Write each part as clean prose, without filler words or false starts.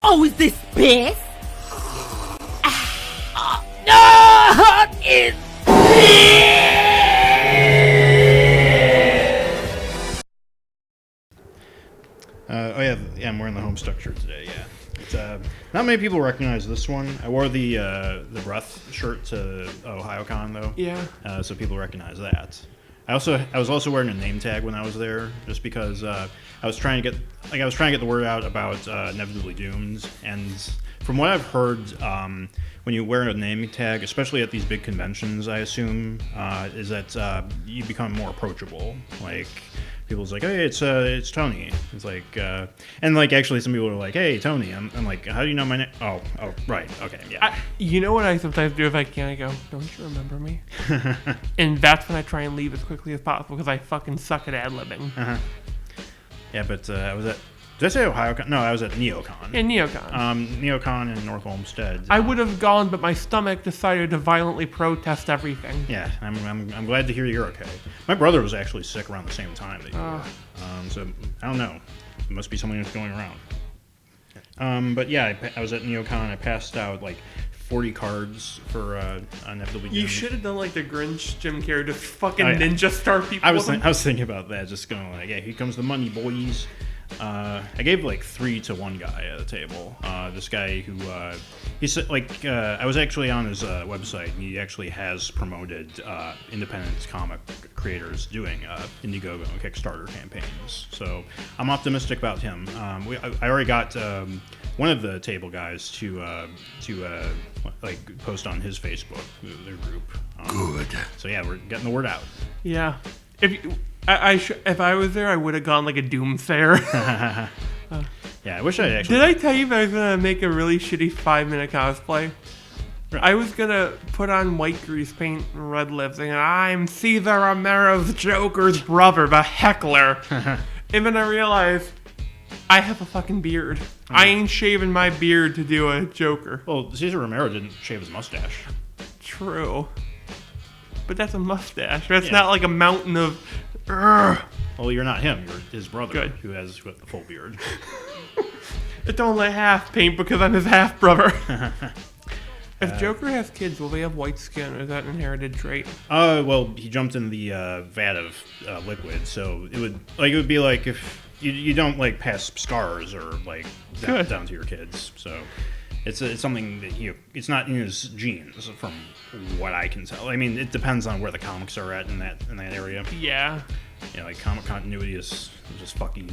Oh, is this Biff? No, it's yeah, I'm wearing the Homestuck shirt today. Yeah, it's, not many people recognize this one. I wore the Breath shirt to OhioCon though. Yeah. So people recognize that. I was also wearing a name tag when I was there, just because I was trying to get the word out about Inevitably Doomed, and from what I've heard, when you wear a name tag, especially at these big conventions, I assume, is that you become more approachable. Like, people's like, hey, it's Tony. It's like, and like actually some people are like, hey, Tony. I'm like, how do you know my name? Oh, right, okay, yeah. You know what I sometimes do if I can? I go, don't you remember me? And that's when I try and leave as quickly as possible because I fucking suck at ad-libbing. Yeah, but I was at. Did I say OhioCon? No, I was at NeoCon. In NeoCon. NeoCon in North Olmsted. I would have gone, but my stomach decided to violently protest everything. Yeah, I'm glad to hear you're okay. My brother was actually sick around the same time that you were. So I don't know. It must be something that's going around. But yeah, I was at NeoCon. I passed out like 40 cards for Inevitably Doomed. You should have done like the Grinch Jim Carrey, just fucking ninja star people. I was thinking about that, just going like, yeah, here comes the money, boys. I gave like 3 to one guy at the table. This guy who he said like I was actually on his website, and he actually has promoted independent comic creators doing Indiegogo and Kickstarter campaigns. So I'm optimistic about him. I already got one of the table guys to like post on his Facebook, their group. Good. So yeah, we're getting the word out. Yeah. If I was there, I would have gone like a doomsayer. Yeah, I wish I actually. Did I tell you that I was gonna make a really shitty 5-minute cosplay? Right. I was gonna put on white grease paint and red lips, and I'm Cesar Romero's Joker's brother, the heckler. And then I realized I have a fucking beard. I ain't shaving my beard to do a Joker. Well, Cesar Romero didn't shave his mustache. True. But that's a mustache. That's not like a mountain of... Urgh. Well, you're not him. You're his brother, Good. who has the full beard. It's only half paint because I'm his half brother. If Joker has kids, will they have white skin, or is that an inherited trait? Well, he jumped in the vat of liquid, so it would be like if you don't like pass scars or like down to your kids. So it's something that it's not in his genes, from what I can tell. I mean, it depends on where the comics are at in that area. Yeah. Yeah, like comic continuity is just fucking.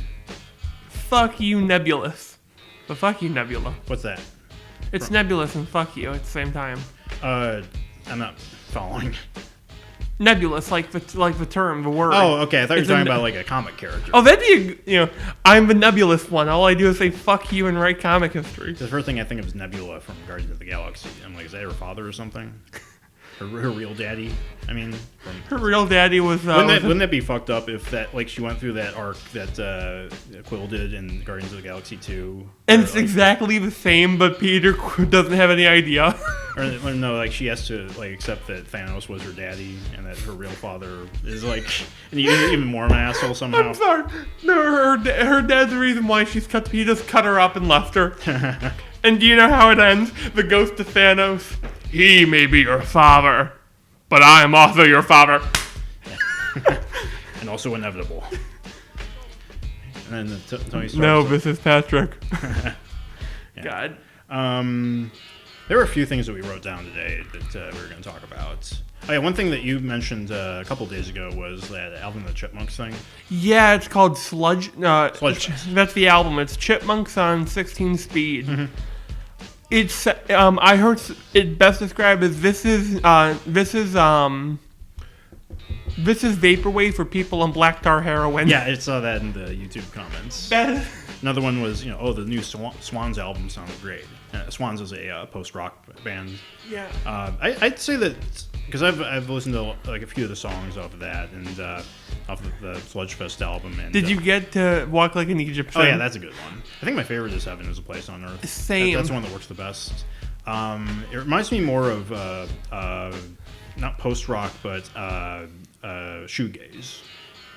Fuck you, Nebulous. But fuck you, Nebula. What's that? It's Nebulous and fuck you at the same time. I'm not following. Nebulous, like the term, the word. Oh, okay. I thought you were talking about like a comic character. Oh, that'd be I'm the Nebulous one. All I do is say fuck you and write comic history. The first thing I think of is Nebula from Guardians of the Galaxy. I'm like, is that her father or something? Her real daddy? I mean, her real daddy was. Wouldn't that be fucked up if that she went through that arc that Quill did in Guardians of the Galaxy 2? And it's exactly the same, but Peter doesn't have any idea. Or no, like she has to accept that Thanos was her daddy and that her real father is even more of an asshole somehow. I'm sorry. No, her dad's the reason why she's cut. He just cut her up and left her. And do you know how it ends? The ghost of Thanos. He may be your father, but I am also your father. And also inevitable. And then Tony Stark. No, this is Patrick. Yeah. God. There were a few things that we wrote down today that we were going to talk about. Oh yeah, one thing that you mentioned a couple days ago was that Alvin and the Chipmunks thing. Yeah, it's called Sludge. Sludge Fest. That's the album. It's Chipmunks on 16 speed. Mm-hmm. It's I heard it best described as this is vaporwave for people on black tar heroin. Yeah, I saw that in the YouTube comments. Another one was, the new Swans album sounded great. Swans is a post-rock band. Yeah. I'd say that, because I've listened to like a few of the songs off of that and off of the Sludgefest album. And did you get to Walk Like an Egyptian? Oh yeah, that's a good one. I think my favorite is Heaven Is a Place on Earth. Same. That's the one that works the best. It reminds me more of not post-rock, but shoegaze.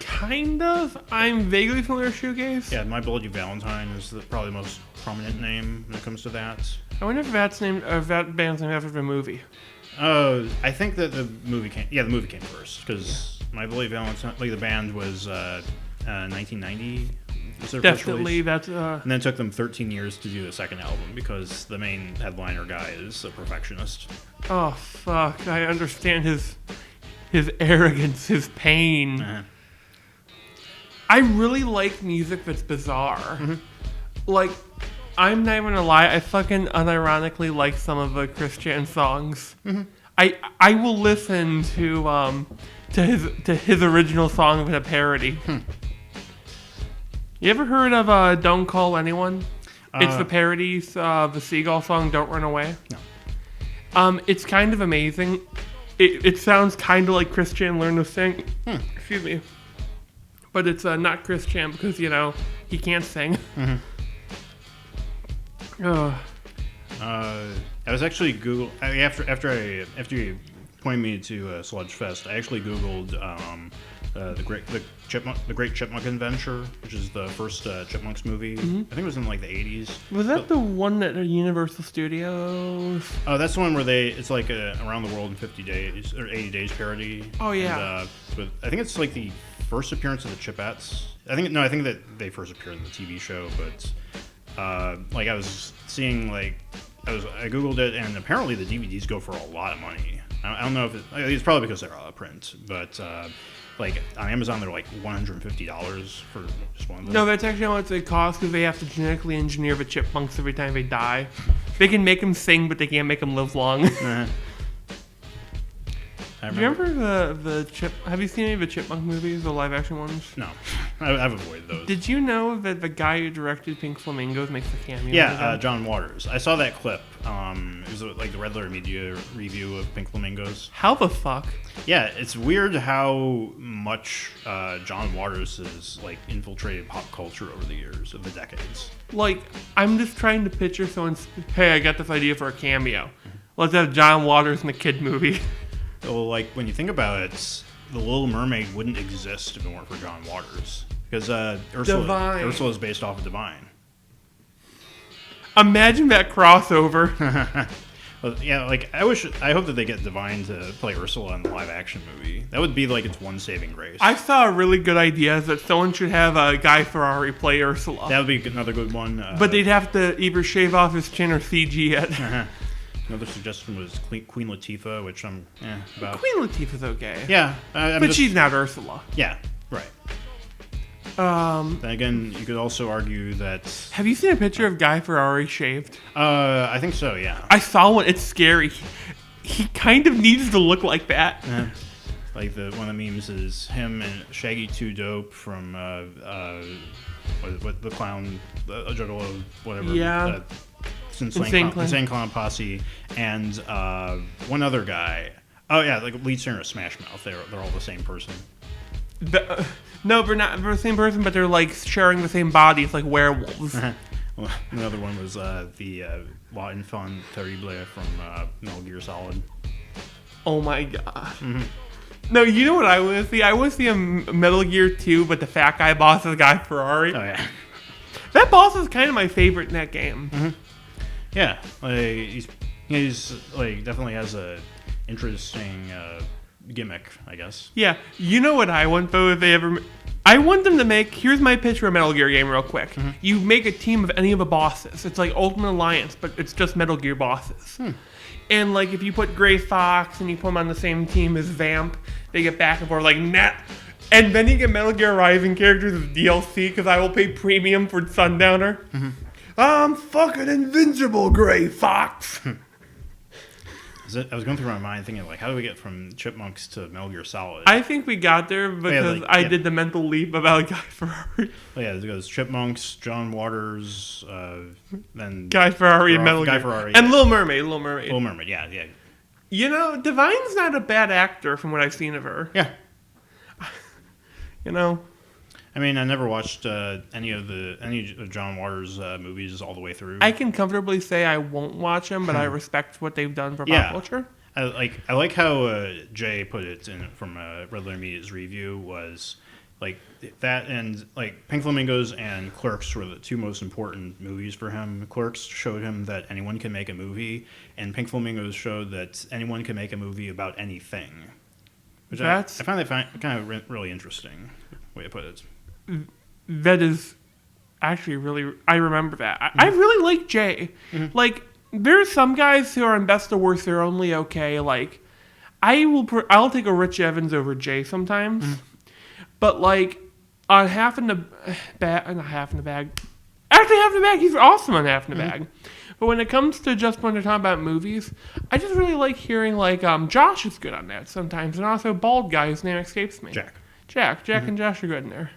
Kind of. I'm vaguely familiar with shoegaze. Yeah, My Bloody Valentine is probably the most prominent name when it comes to that. I wonder if that band's named after the movie. I think that the movie came first because My Bloody Valentine, like the band was 1990. Was their first Definitely, release. that's. And then it took them 13 years to do the second album because the main headliner guy is a perfectionist. Oh fuck! I understand his arrogance, his pain. Uh-huh. I really like music that's bizarre. Mm-hmm. Like, I'm not even gonna lie, I fucking unironically like some of the Christian songs. Mm-hmm. I will listen to his original song with a parody. You ever heard of Don't Call Anyone? It's the parody, the Seagull song Don't Run Away. No. It's kind of amazing. It sounds kind of like Christian Learn to Sing. Excuse me. But it's not Christian because, you know, he can't sing. Mm-hmm. Ugh. I was actually after you pointed me to Sludge Fest, I actually Googled the Great Chipmunk Adventure, which is the first Chipmunks movie. Mm-hmm. I think it was in like the 80s. Was that the one at Universal Studios? Oh, that's the one where it's like a Around the World in 50 Days or 80 Days parody. Oh yeah. And, but I think it's like the first appearance of the Chipettes. I think that they first appeared in the TV show, but like I was seeing I googled it, and apparently the DVDs go for a lot of money. I don't know if it's probably because they're out of print, but like on Amazon they're like $150 for just one of them. No, that's actually how much they cost because they have to genetically engineer the chipmunks every time they die. They can make them sing, but they can't make them live long. Uh-huh. Do you remember the chip? Have you seen any of the Chipmunk movies, the live action ones? No, I've avoided those. Did you know that the guy who directed Pink Flamingos makes a cameo? Yeah, John Waters. I saw that clip. It was like the Red Letter Media review of Pink Flamingos. How the fuck? Yeah, it's weird how much John Waters has like infiltrated pop culture over the years, of the decades. Like, I'm just trying to picture someone's. Hey, I got this idea for a cameo. Let's have John Waters in a kid movie. Well, like when you think about it, The Little Mermaid wouldn't exist if it weren't for John Waters, because Ursula is based off of Divine. Imagine that crossover. Well, yeah, like I hope that they get Divine to play Ursula in the live action movie. That would be like its one saving grace. I saw a really good idea that someone should have Guy Ferrari play Ursula. That would be another good one. But they'd have to either shave off his chin or CG it. Another suggestion was Queen Latifah, which I'm about. Queen Latifah's okay. Yeah, but she's not Ursula. Yeah, right. Then again, you could also argue that. Have you seen a picture of Guy Ferrari shaved? I think so. Yeah. I saw one. It's scary. He kind of needs to look like that. Like one of the memes is him and Shaggy 2 Dope from what the clown, a juggalo, whatever. Yeah. Insane Clown Posse, and one other guy. Oh yeah, like lead singer of Smash Mouth. They're all the same person. No, they're not. They're the same person, but they're like sharing the same body. It's like werewolves. Well, another one was the La Enfant Terrible from Metal Gear Solid. Oh my god. Mm-hmm. No, you know what I want to see? I want to see a Metal Gear 2, but the fat guy boss is Guy Ferrari. Oh yeah. That boss is kind of my favorite in that game. Mm-hmm. Yeah, like he's like definitely has a interesting gimmick, I guess. Yeah, you know what I want though? If they ever, I want them to make. Here's my pitch for a Metal Gear game, real quick. Mm-hmm. You make a team of any of the bosses. It's like Ultimate Alliance, but it's just Metal Gear bosses. And like if you put Gray Fox and you put them on the same team as Vamp, they get back and forth like nah. And then you get Metal Gear Rising characters as DLC because I will pay premium for Sundowner. Mm-hmm. I'm fucking invincible, Gray Fox. I was going through my mind thinking, like, how do we get from Chipmunks to Metal Gear Solid? I think we got there because I did the mental leap about Guy Ferrari. Oh, yeah, it goes Chipmunks, John Waters, then Guy Ferrari and Metal Gear. Guy Ferrari. And Little Mermaid. Little Mermaid, yeah. You know, Divine's not a bad actor from what I've seen of her. Yeah. You know? I mean, I never watched any of John Waters' movies all the way through. I can comfortably say I won't watch them, but I respect what they've done for pop culture. I like how Jay put it from Red Letter Media's review was like that, and like Pink Flamingos and Clerks were the two most important movies for him. Clerks showed him that anyone can make a movie, and Pink Flamingos showed that anyone can make a movie about anything. Which I find that kind of really interesting way to put it. That is actually really. I remember that. I really like Jay. Mm-hmm. Like, there's some guys who are in best or worst. They're only okay. Like, I'll take a Rich Evans over Jay sometimes. Mm-hmm. But like on Half in the Bag, not Half in the Bag. Actually, Half in the Bag. He's awesome on Half in the Bag. But when it comes to just when they're talking about movies, I just really like hearing like Josh is good on that sometimes, and also bald guy whose name escapes me. Jack and Josh are good in there.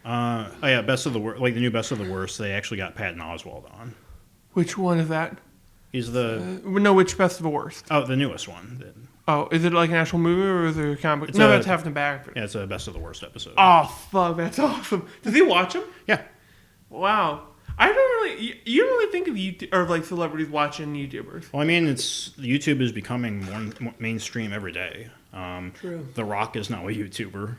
Oh yeah, Best of the Worst, like the new Best of the Worst. They actually got Patton Oswalt on. Which one is that? He's the No, which Best of the Worst? oh, the newest one. Oh, is it like an actual movie or is it a comic book? No, that's Half in the Bag. Yeah, it's a Best of the Worst episode. Oh fuck, that's awesome. Does he watch them? Yeah. Wow. I don't really. You don't really think of YouTube or like celebrities watching YouTubers. Well, I mean, YouTube is becoming more mainstream every day. True. The Rock is now a YouTuber.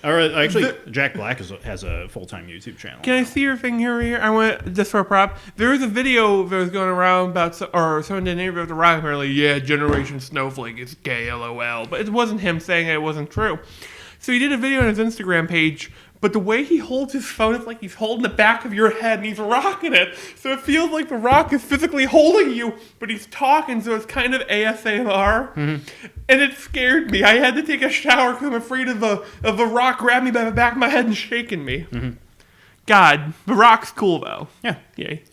Or actually, Jack Black has a full-time YouTube channel. Can I see your thing here? I want just for a prop. There was a video that was going around about, or someone did an interview with The Rock, apparently, yeah, Generation Snowflake is gay, LOL. But it wasn't him saying it wasn't true. So he did a video on his Instagram page, but the way he holds his phone is like he's holding the back of your head and he's rocking it. So it feels like The Rock is physically holding you, but he's talking, so it's kind of ASMR. And it scared me. I had to take a shower because I'm afraid of the Rock grabbing me by the back of my head and shaking me. God, The Rock's cool though. Yeah. Yay.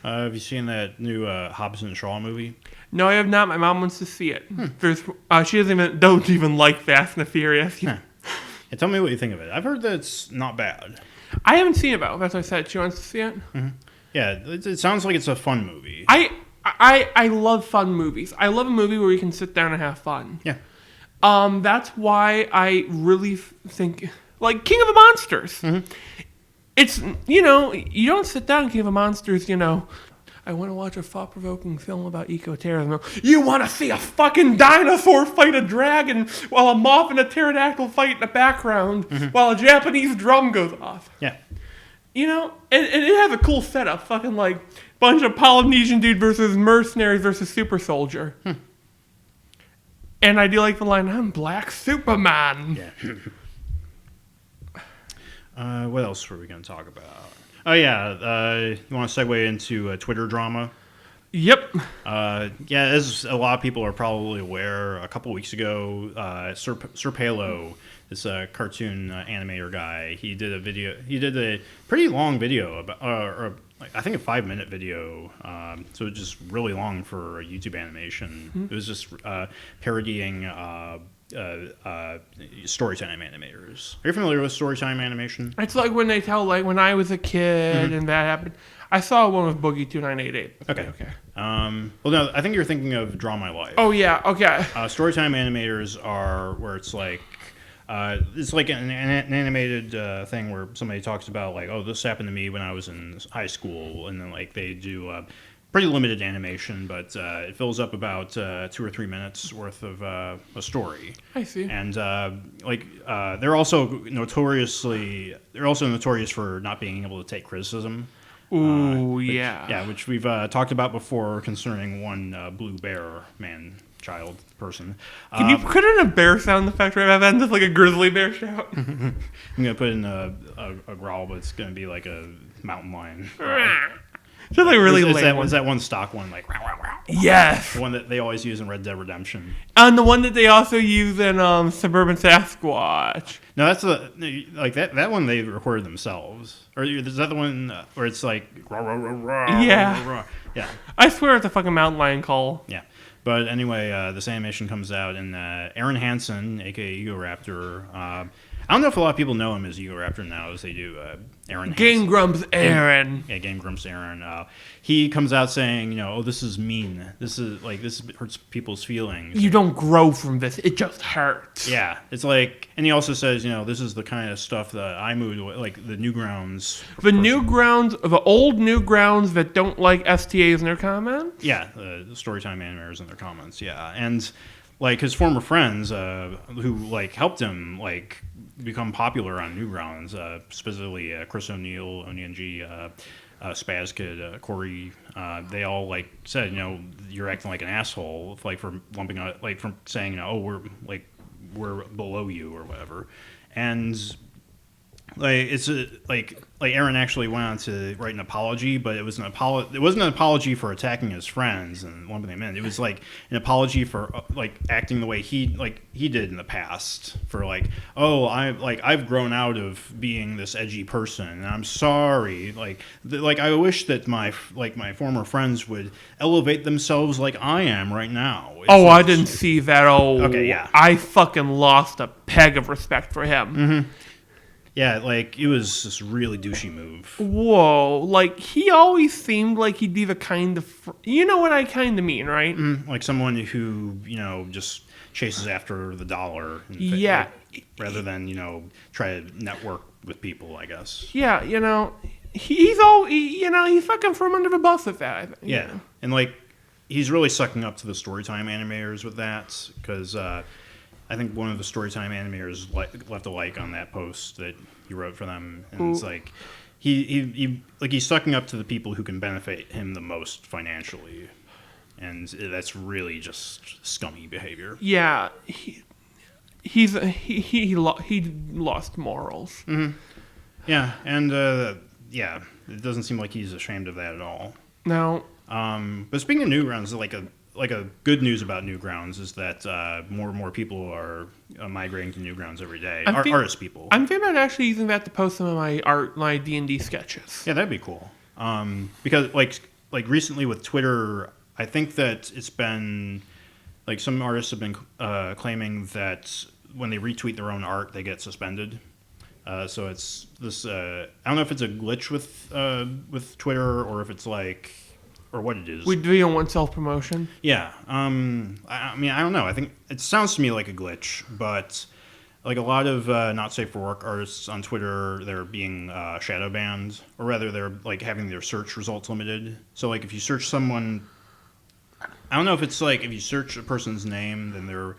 Have you seen that new Hobbs and Shaw movie? No, I have not. My mom wants to see it. There's, she don't even like Fast and the Furious. Yeah, tell me what you think of it. I've heard that it's not bad. I haven't seen it though. That's what I said. She wants to see it. Yeah, it sounds like it's a fun movie. I love fun movies. I love a movie where you can sit down and have fun. Yeah. That's why I really think like King of the Monsters. It's you don't sit down King of the Monsters. I want to watch a thought-provoking film about eco-terrorism. You want to see a fucking dinosaur fight a dragon while a moth and a pterodactyl fight in the background while a Japanese drum goes off. Yeah. And it has a cool setup. Fucking like bunch of Polynesian dude versus mercenaries versus super soldier. And I do like the line, I'm Black Superman. Yeah. What else were we going to talk about? Oh, yeah. You want to segue into Twitter drama? Yep. Yeah, as a lot of people are probably aware, a couple weeks ago, Sir Palo, this cartoon animator guy, he did a pretty long video, about, I think a 5-minute video, so it's just really long for a YouTube animation. It was just parodying storytime animators. Are you familiar with storytime animation? It's like when they tell, like, when I was a kid and that happened. I saw one with Boogie 2988. Okay. Well, no, I think you're thinking of Draw My Life. Oh, yeah, okay. Storytime animators are where it's like an animated thing where somebody talks about, like, oh, this happened to me when I was in high school, and then, like, they do pretty limited animation, but it fills up about 2 or 3 minutes worth of a story. I see. And they're also notorious for not being able to take criticism. Which we've talked about before concerning one blue bear child person. Can you put in a bear sound effect right now? That's just like a grizzly bear shout. I'm gonna put in a growl, but it's gonna be like a mountain lion. Just like really lame. Is that one stock one, like wow, wow, wow. Yes. The one that they always use in Red Dead Redemption. And the one that they also use in Suburban Sasquatch. No, that's like that one they recorded themselves. Or is that the one where it's like rah, rah, rah, rah, yeah. rah, rah. Yeah. I swear it's a fucking mountain lion call. Yeah. But anyway, this animation comes out, and ARIN HANSON, aka Egoraptor. I don't know if a lot of people know him as Egoraptor now, as they do ARIN HANSON. Game Grumps ARIN. Yeah, Game Grumps ARIN. He comes out saying, oh, this is mean. This hurts people's feelings. You don't grow from this. It just hurts. Yeah, it's like, and he also says, this is the kind of stuff that I moved, like the Newgrounds. The old Newgrounds that don't like STAs in their comments? Yeah, the storytime animators in their comments, yeah. And like his former friends who like helped him like become popular on Newgrounds, specifically Chris O'Neill, Onyanji, Spaz Kid, Corey. They all like said, you're acting like an asshole, like for lumping out, like from saying, oh, we're below you or whatever, and. Like it's like Aaron actually went on to write an apology, but it was it wasn't an apology for attacking his friends and lumping them in. It was like an apology for like acting the way he did in the past. For like, oh, I've grown out of being this edgy person, and I'm sorry. I wish that my former friends would elevate themselves like I am right now. I didn't see that. Okay, yeah. I fucking lost a peg of respect for him. Mm-hmm. Yeah, like, it was this really douchey move. Whoa, like, he always seemed like he'd be the kind of... You know what I kind of mean, right? Like someone who, just chases after the dollar. Yeah. Rather than, try to network with people, I guess. Yeah, he's fucking from under the bus with that, I think. Yeah, and, like, he's really sucking up to the Storytime animators with that, because... I think one of the Storytime animators left a like on that post that he wrote for them, and it's like he's sucking up to the people who can benefit him the most financially, and that's really just scummy behavior. Yeah, he lost morals. Mm-hmm. Yeah, and it doesn't seem like he's ashamed of that at all. No. But speaking of Newgrounds, like a good news about Newgrounds is that more and more people are migrating to Newgrounds every day. Artist people. I'm thinking about actually using that to post some of my D&D sketches. Yeah, that'd be cool. Because like recently with Twitter, I think that it's been like some artists have been claiming that when they retweet their own art, they get suspended. So it's this. I don't know if it's a glitch with Twitter or if it's like. Or what it is. We don't want self-promotion? Yeah. I mean, I don't know. I think it sounds to me like a glitch, but like a lot of not safe for work artists on Twitter, they're being shadow banned, or rather they're like having their search results limited. So like if you search someone, I don't know if it's like if you search a person's name, then their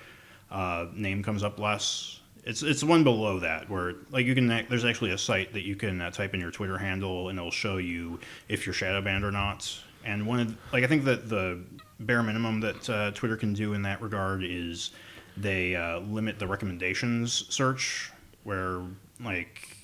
name comes up less. It's one below that where like you can there's actually a site that you can type in your Twitter handle and it'll show you if you're shadow banned or not. And I think that the bare minimum that Twitter can do in that regard is they limit the recommendations search, where like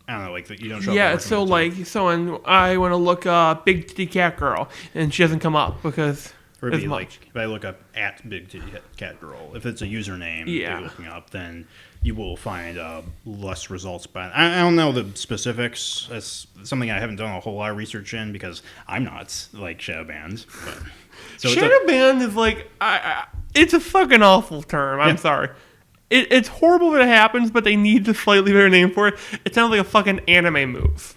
I don't know, like that you don't show. Yeah, so when I want to look Big Titty Cat Girl, and she doesn't come up because or it'd be like if I look up at Big Titty Cat Girl, if it's a username you're looking up, then you will find less results. But I don't know the specifics. That's something I haven't done a whole lot of research in because I'm not like shadow banned. So shadow banned is like it's a fucking awful term. I'm sorry. It's horrible that it happens, but they need a slightly better name for it. It sounds like a fucking anime move.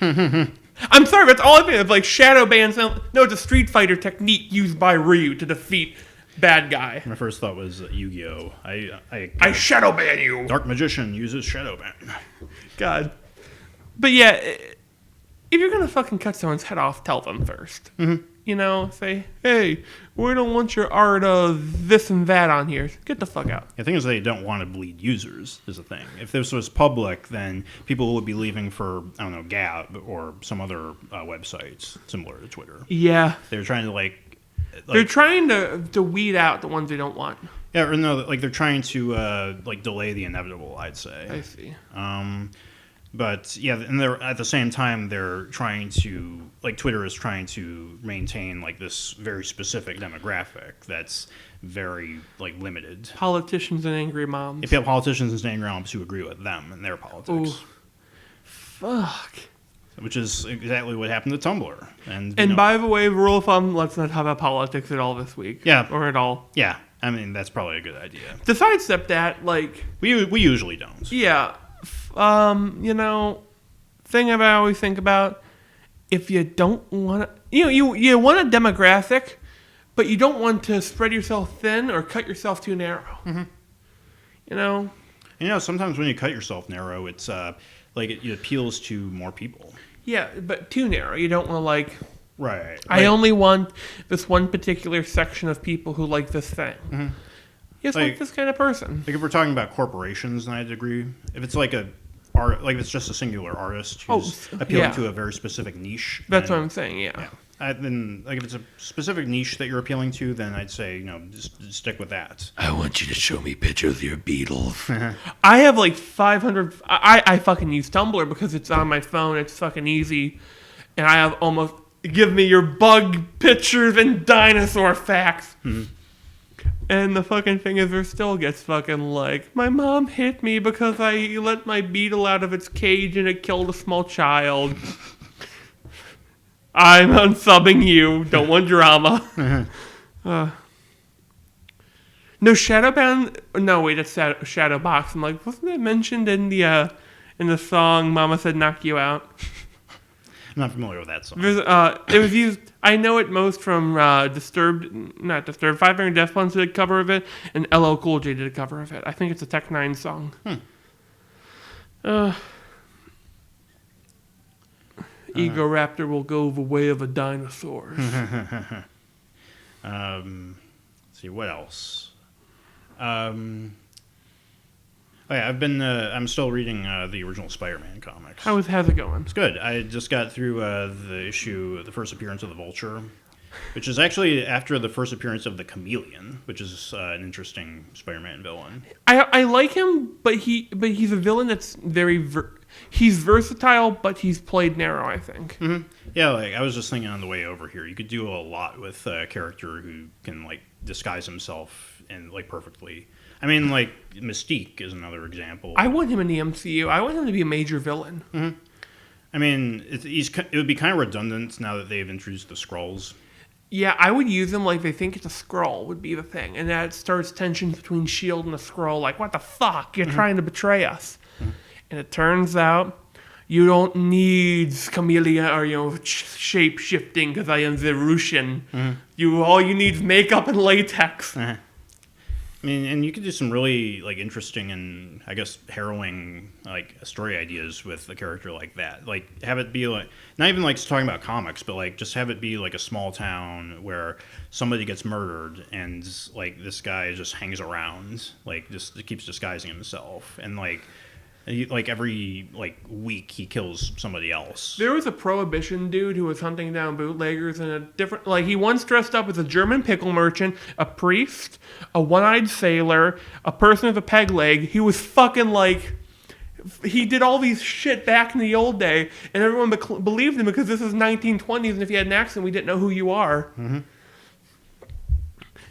I'm sorry, that's all I think. It's like shadow ban. No, it's a Street Fighter technique used by Ryu to defeat bad guy. My first thought was Yu-Gi-Oh! I shadow ban you. Dark Magician uses shadow ban. God. But yeah, if you're gonna fucking cut someone's head off, tell them first. Mm-hmm. Say, hey, we don't want your art of this and that on here. Get the fuck out. The thing is, they don't want to bleed users, is the thing. If this was public, then people would be leaving for, I don't know, Gab or some other websites similar to Twitter. Yeah. They're trying to, they're trying to weed out the ones they don't want. Yeah, or no, they're trying to, delay the inevitable, I'd say. I see. But yeah, and they're at the same time they're trying to Twitter is trying to maintain this very specific demographic that's very limited. Politicians and angry moms. If you have politicians and angry moms who agree with them and their politics. Ooh. Fuck. Which is exactly what happened to Tumblr. And by the way, rule of thumb, let's not talk about politics at all this week. Yeah. Or at all. Yeah. I mean, that's probably a good idea. To sidestep that, we usually don't. Yeah. Thing I always think about, if you don't want to, you want a demographic, but you don't want to spread yourself thin or cut yourself too narrow. Mm-hmm. Sometimes when you cut yourself narrow, it's it appeals to more people. Yeah, but too narrow. You don't want to Right. I only want this one particular section of people who like this thing. Mm-hmm. He's like this kind of person. Like if we're talking about corporations, then I'd agree. If it's like like if it's just a singular artist who's appealing to a very specific niche. That's what I'm saying. Yeah. Then, like, if it's a specific niche that you're appealing to, then I'd say, just stick with that. I want you to show me pictures of your Beatles. I have like 500. I fucking use Tumblr because it's on my phone. It's fucking easy, and I have almost give me your bug pictures and dinosaur facts. And the fucking thing is, there still gets fucking like, my mom hit me because I let my beetle out of its cage and it killed a small child. I'm unsubbing you. Don't want drama. No, Shadowbound. No, wait, it's Shadowbox. I'm like, wasn't it mentioned in the song "Mama Said Knock You Out"? I'm not familiar with that song. It was used. I know it most from not Disturbed. Five Finger Death Punch did a cover of it, and LL Cool J did a cover of it. I think it's a Tech Nine song. Ego Raptor will go the way of a dinosaur. Let's see what else. I'm still reading the original Spider-Man comics. How's it going? It's good. I just got through the first appearance of the Vulture, which is actually after the first appearance of the Chameleon, which is an interesting Spider-Man villain. I like him, but he's a villain that's very he's versatile, but he's played narrow, I think. Mm-hmm. Yeah, like I was just thinking on the way over here, you could do a lot with a character who can like disguise himself and like perfectly. I mean, like Mystique is another example. I want him in the MCU. I want him to be a major villain. Mm-hmm. I mean, it would be kind of redundant now that they've introduced the Skrulls. Yeah, I would use them like they think it's a Skrull would be the thing, and that starts tensions between S.H.I.E.L.D. and the Skrull. Like, what the fuck? You're trying to betray us. And it turns out you don't need chameleon or shape shifting because I am the Russian. All you need is makeup and latex. I mean, and you could do some really like interesting and I guess harrowing like story ideas with a character like that. Like have it be like not even like talking about comics, but like just have it be like a small town where somebody gets murdered and like this guy just hangs around, like just keeps disguising himself, and like every like week he kills somebody else. There was a Prohibition dude who was hunting down bootleggers in a different, like he once dressed up as a German pickle merchant, a priest, a one-eyed sailor, a person with a peg leg. He was fucking like, he did all these shit back in the old day, and everyone believed him because this is 1920s, and if you had an accent, we didn't know who you are.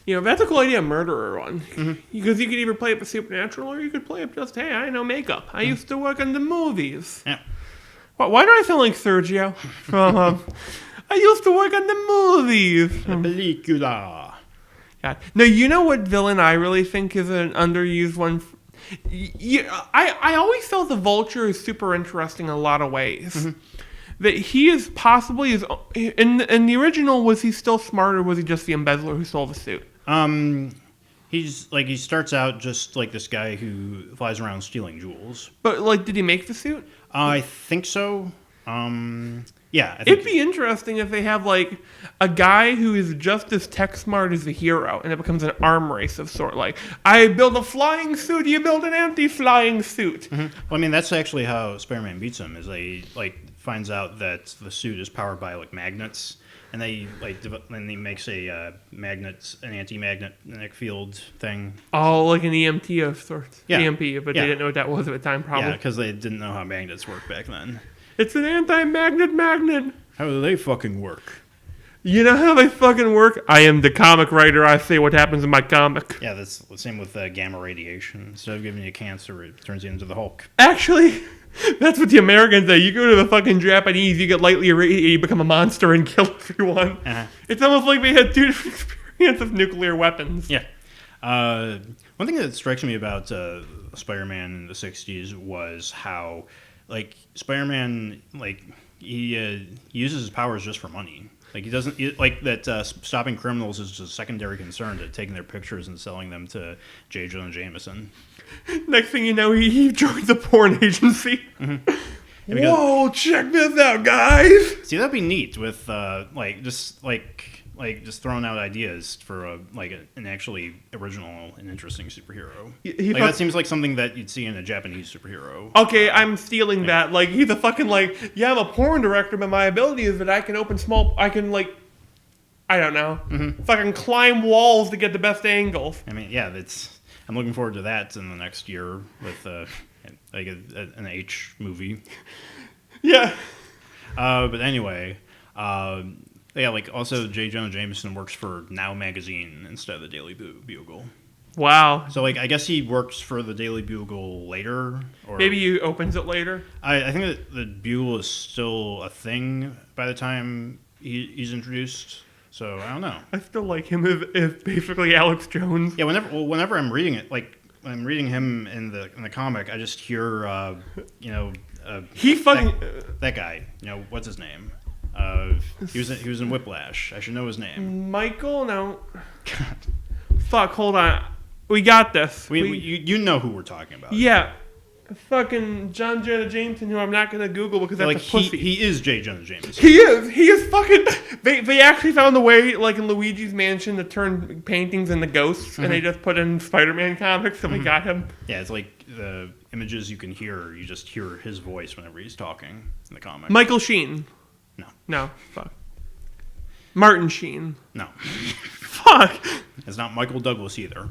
That's a cool idea, a murderer one. Because you could either play it for supernatural or you could play it just, hey, I know makeup. I used to work on the movies. Yeah. Why do I sound like Sergio? From, I used to work on the movies. Película. God. No, you know what villain I really think is an underused one? I always felt the Vulture is super interesting in a lot of ways. That he is possibly in the original, was he still smart or was he just the embezzler who stole the suit? He starts out just like this guy who flies around stealing jewels. But like, did he make the suit? I think so. Yeah. It'd be interesting if they have like a guy who is just as tech smart as the hero, and it becomes an arm race of sort. Like, I build a flying suit, you build an anti-flying suit. Well, I mean, that's actually how Spider-Man beats him. Is they like finds out that the suit is powered by like magnets. And they then he makes an anti-magnetic field thing. Oh, like an EMT of sorts. Yeah. EMP, but they didn't know what that was at the time, probably. Yeah, because they didn't know how magnets worked back then. It's an anti-magnet magnet. How do they fucking work? You know how they fucking work? I am the comic writer. I say what happens in my comic. Yeah, that's the same with gamma radiation. Instead of giving you cancer, it turns you into the Hulk. Actually, that's what the Americans say. You go to the fucking Japanese, you get lightly irradiated, you become a monster and kill everyone. It's almost like they had two different experiences of nuclear weapons. Yeah. One thing that strikes me about Spider-Man in the 60s was how, like, Spider-Man, like, he uses his powers just for money. Like, he doesn't, like, that stopping criminals is just a secondary concern to taking their pictures and selling them to J. Jonah Jameson. Next thing you know, he joins a porn agency. Whoa, check this out, guys! See, that'd be neat with, like, just, like like just throwing out ideas for an actually original and interesting superhero. That seems like something that you'd see in a Japanese superhero. Okay, I'm stealing that. Like, he's a fucking, like, yeah, I'm a porn director, but my ability is that I can I don't know, fucking climb walls to get the best angles. I mean, yeah, I'm looking forward to that in the next year with an H movie. Yeah. But anyway, also J. Jonah Jameson works for Now Magazine instead of the Daily Bugle. Wow. So, I guess he works for the Daily Bugle later, or maybe he opens it later. I think that the Bugle is still a thing by the time he's introduced. So I don't know. I still like him as basically Alex Jones. Yeah. Whenever I'm reading it, like when I'm reading him in the comic, I just hear he fucking that guy. What's his name? He was in Whiplash. I should know his name. Michael. No. God. Fuck. Hold on. We got this. You know who we're talking about. Yeah. Fucking John Jonah Jameson, who I'm not gonna Google because that's a pussy. He is J. Jonah Jameson. He is fucking. They actually found a way, like in Luigi's Mansion, to turn paintings into ghosts, and they just put in Spider-Man comics, and we got him. Yeah, it's like the images you can hear. You just hear his voice whenever he's talking in the comic. Michael Sheen. No. Fuck. Martin Sheen. No. Fuck. It's not Michael Douglas either.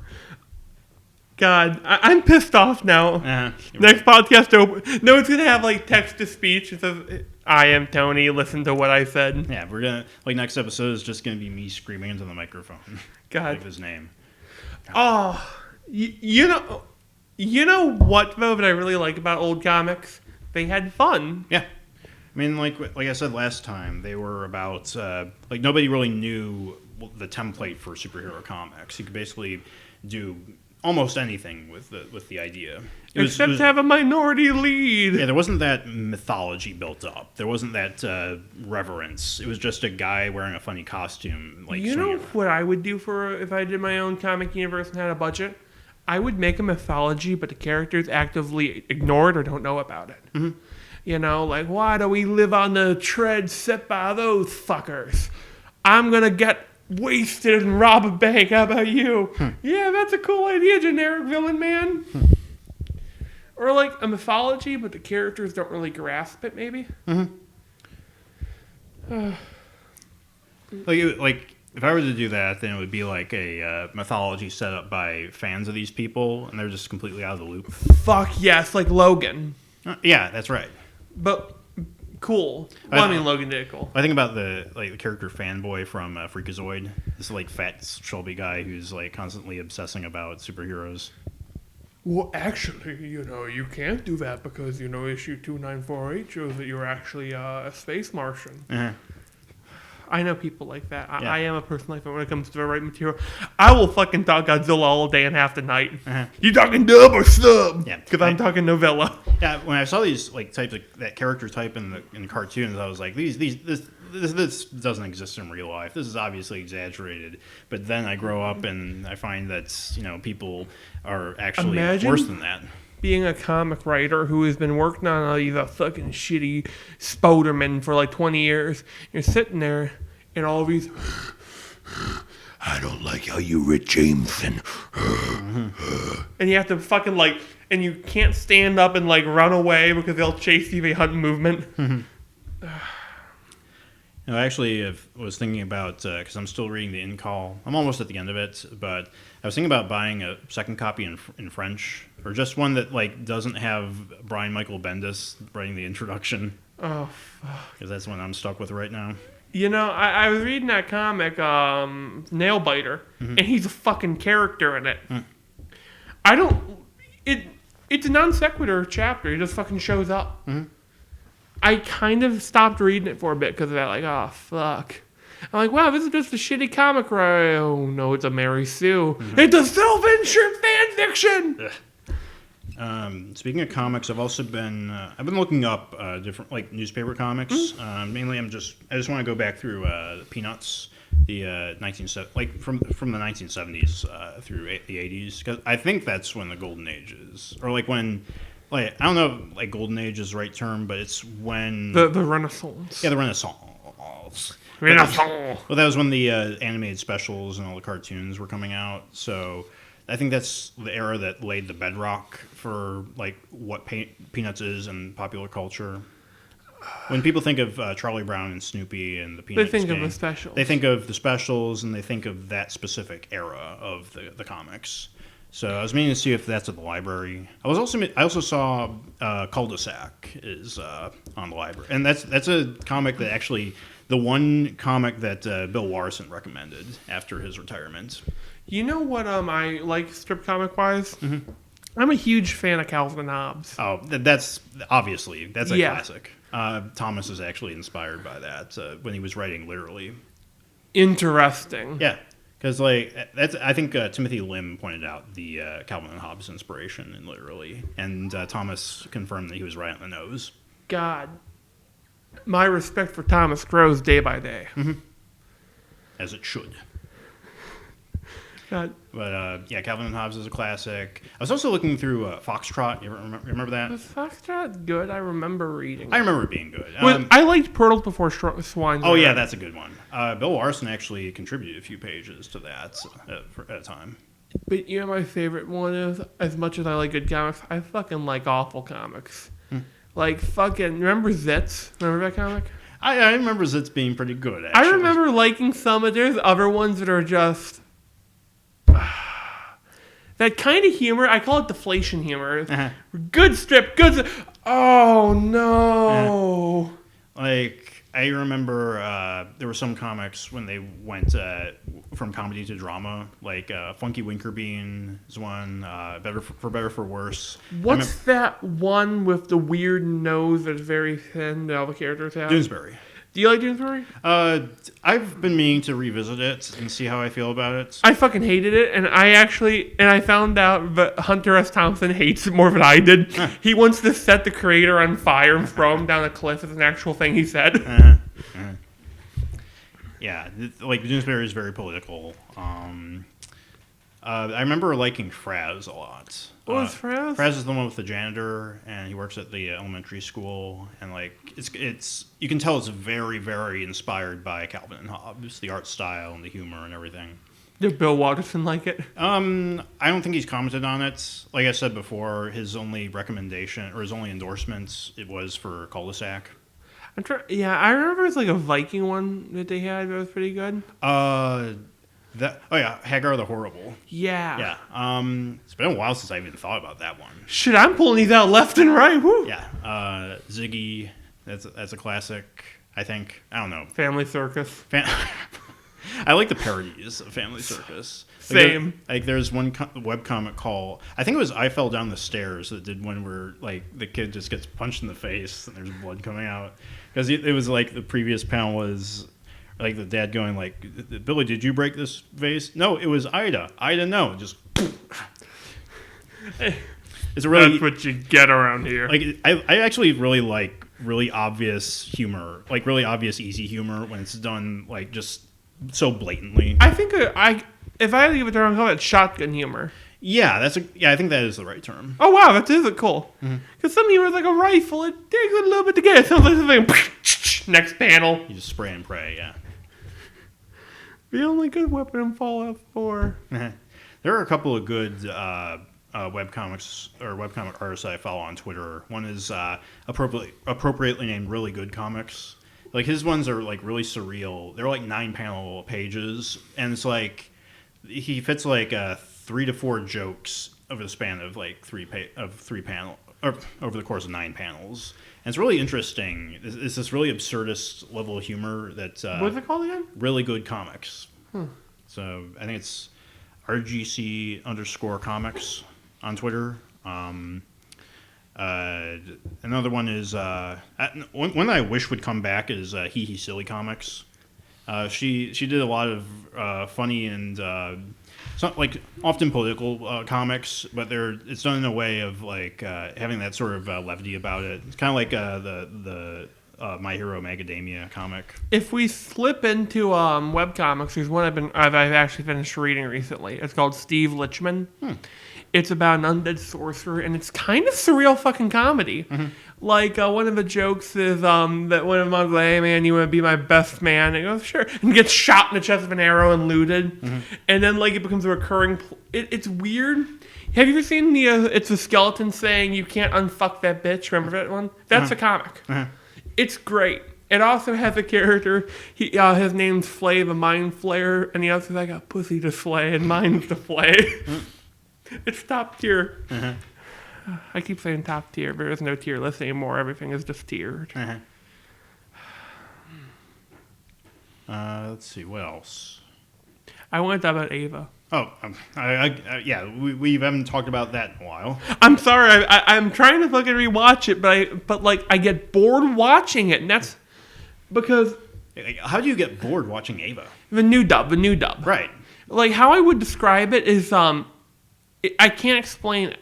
God, I'm pissed off now. Next podcast open. No, it's gonna have like text to speech. It says, "I am Tony. Listen to what I said." Yeah, we're gonna next episode is just gonna be me screaming into the microphone. God, of his name. Oh, you know what though that I really like about old comics? They had fun. Yeah, I mean, like I said last time, they were about nobody really knew the template for superhero comics. You could basically do almost anything with the idea. Except to have a minority lead. Yeah, there wasn't that mythology built up. There wasn't that reverence. It was just a guy wearing a funny costume. You know what I would do if I did my own comic universe and had a budget? I would make a mythology, but the characters actively ignored or don't know about it. Mm-hmm. Why do we live on the tread set by those fuckers? I'm going to get wasted and rob a bank. How about you? Yeah, that's a cool idea, generic villain man. Or like a mythology, but the characters don't really grasp it, maybe. Like if I were to do that, then it would be like a mythology set up by fans of these people, and they're just completely out of the loop. Fuck yes, like Logan. Yeah, that's right. But cool. Well, I mean, Logan did cool. I think about the character Fanboy from Freakazoid. This fat Shelby guy who's constantly obsessing about superheroes. Well, actually, you can't do that because issue 2948 shows that you're actually a space Martian. Uh-huh. I know people like that. I am a person like that when it comes to the right material. I will fucking talk Godzilla all day and half the night. Uh-huh. You talking dub or sub? Yeah, because I'm talking novella. Yeah, when I saw these types of that character type in cartoons, I was like, this doesn't exist in real life. This is obviously exaggerated. But then I grow up and I find that people are actually worse than that. Being a comic writer who has been working on all these fucking shitty Spoderman for 20 years, you're sitting there and all these. I don't like how you read Jameson. And you have to fucking and you can't stand up and run away because they'll chase you. They hunt movement. No, actually, I was thinking about, because I'm still reading the In Call. I'm almost at the end of it, but I was thinking about buying a second copy in French, or just one that doesn't have Brian Michael Bendis writing the introduction. Oh, fuck. Because that's one I'm stuck with right now. I was reading that comic, Nailbiter, and he's a fucking character in it. It's a non sequitur chapter. He just fucking shows up. I kind of stopped reading it for a bit because of that. Oh, fuck. I'm like, wow, this is just a shitty comic, right? Oh, no, it's a Mary Sue. It's a self-insert fan fiction! Speaking of comics, I've also been looking up different newspaper comics. Mainly, I just want to go back through Peanuts, the from the 1970s through the 80s, because I think that's when the golden age is, or when. I don't know if golden age is the right term, but it's when the Renaissance. Yeah, the Renaissance. Renaissance. Well, that was when the animated specials and all the cartoons were coming out. So I think that's the era that laid the bedrock for like what Peanuts is in popular culture. When people think of Charlie Brown and Snoopy and the Peanuts They think of gang, the specials. They think of the specials and they think of that specific era of the comics. So I was meaning to see if that's at the library. I also saw Cul-de-sac is on the library, and that's a comic that actually the one comic that Bill Larson recommended after his retirement. You know what I like strip comic wise? Mm-hmm. I'm a huge fan of Calvin and Hobbes. Oh, that's obviously that's a Yeah. classic. Thomas is actually inspired by that when he was writing literally. Interesting. Yeah, because like that's I think Timothy Lim pointed out the Calvin and Hobbes inspiration in literally, and Thomas confirmed that he was right on the nose. God, my respect for Thomas grows day by day. As it should. God, But yeah, Calvin and Hobbes is a classic. I was also looking through Foxtrot. You remember that? was Foxtrot good? I remember reading. I remember it being good. I liked Pearls Before Swine. Oh yeah, that's a good one. Bill Larson actually contributed a few pages to that at a time. But you know my favorite one is, as much as I like good comics, I fucking like awful comics. Like fucking, remember Zitz? Remember that comic? I remember Zitz being pretty good, actually. I remember liking some, but there's other ones that are just... that kind of humor, I call it deflation humor. Good strip, good... Oh, no. Like, I remember there were some comics when they went from comedy to drama, like Funky Winkerbean is one, Better for Worse. What's that one with the weird nose that's very thin that all the characters have? Doonesbury. Do you like Doonesbury? I've been meaning to revisit it and see how I feel about it. I fucking hated it, and I found out that Hunter S. Thompson hates it more than I did. He wants to set the creator on fire and throw him down a cliff. It's an actual thing he said. Yeah, like Doonesbury is very political. I remember liking Fraz a lot. What was Fraz? Fraz is the one with the janitor, and he works at the elementary school. And like, it's you can tell it's very, very inspired by Calvin and Hobbes, the art style and the humor and everything. Did Bill Watterson like it? I don't think he's commented on it. Like I said before, his only recommendation or his only endorsements it was for Cul-de-sac. I remember it's like a Viking one that they had that was pretty good. Hagar the Horrible. Yeah. Yeah. It's been a while since I even thought about that one. Shit, I'm pulling these out left and right. Woo. Yeah. Ziggy. That's a classic. I think. I don't know. Family Circus. I like the parodies of Family Circus. Same. Like there's one webcomic called, I think it was I Fell Down the Stairs that did one where like the kid just gets punched in the face and there's blood coming out. Because it was like the previous panel was like the dad going like, Billy, did you break this vase? No, it was Ida. Ida, no. Just. It's a really. That's what you get around here. Like I actually really like really obvious humor, like really obvious easy humor when it's done like just so blatantly. I think if I had to give it a term, I'd call it shotgun humor. Yeah, I think that is the right term. Oh wow, that is cool. Because some humor is like a rifle; it takes a little bit to get. It sounds like something. Next panel. You just spray and pray. Yeah. The only good weapon in Fallout 4. There are a couple of good webcomics or webcomic artists I follow on Twitter. One is appropriately named Really Good Comics. Like his ones are like really surreal. They're like 9-panel pages, and it's like he fits like 3 to 4 jokes over the span of like three panel or over the course of 9 panels. And it's really interesting. It's this really absurdist level of humor that. What's it called again? Really Good Comics. So I think it's RGC_comics on Twitter. Another one is one I wish would come back is Hee Hee Silly Comics. She did a lot of funny and like often political comics, but it's done in a way of like having that sort of levity about it. It's kind of like the My Hero Macadamia comic. If we slip into webcomics, there's one I've actually finished reading recently. It's called Steve Lichman. It's about an undead sorcerer, and it's kind of surreal fucking comedy. Like, one of the jokes is that one of them goes, hey, man, you want to be my best man? And he goes, sure. And gets shot in the chest with an arrow and looted. And then, like, it becomes a recurring... It's weird. Have you ever seen the... it's a skeleton saying, you can't unfuck that bitch. Remember that one? That's a comic. It's great. It also has a character, his name's Flay, the Mind Flayer, and he also like a pussy to slay and mind to flay. It's top tier. I keep saying top tier, but there's no tier list anymore. Everything is just tiered. Let's see, what else? I want to talk about Ava. Oh, yeah, we haven't talked about that in a while. I'm sorry, I'm trying to fucking rewatch it, but I get bored watching it, and that's because... How do you get bored watching Ava? The new dub. Right. Like, how I would describe it is, I can't explain it.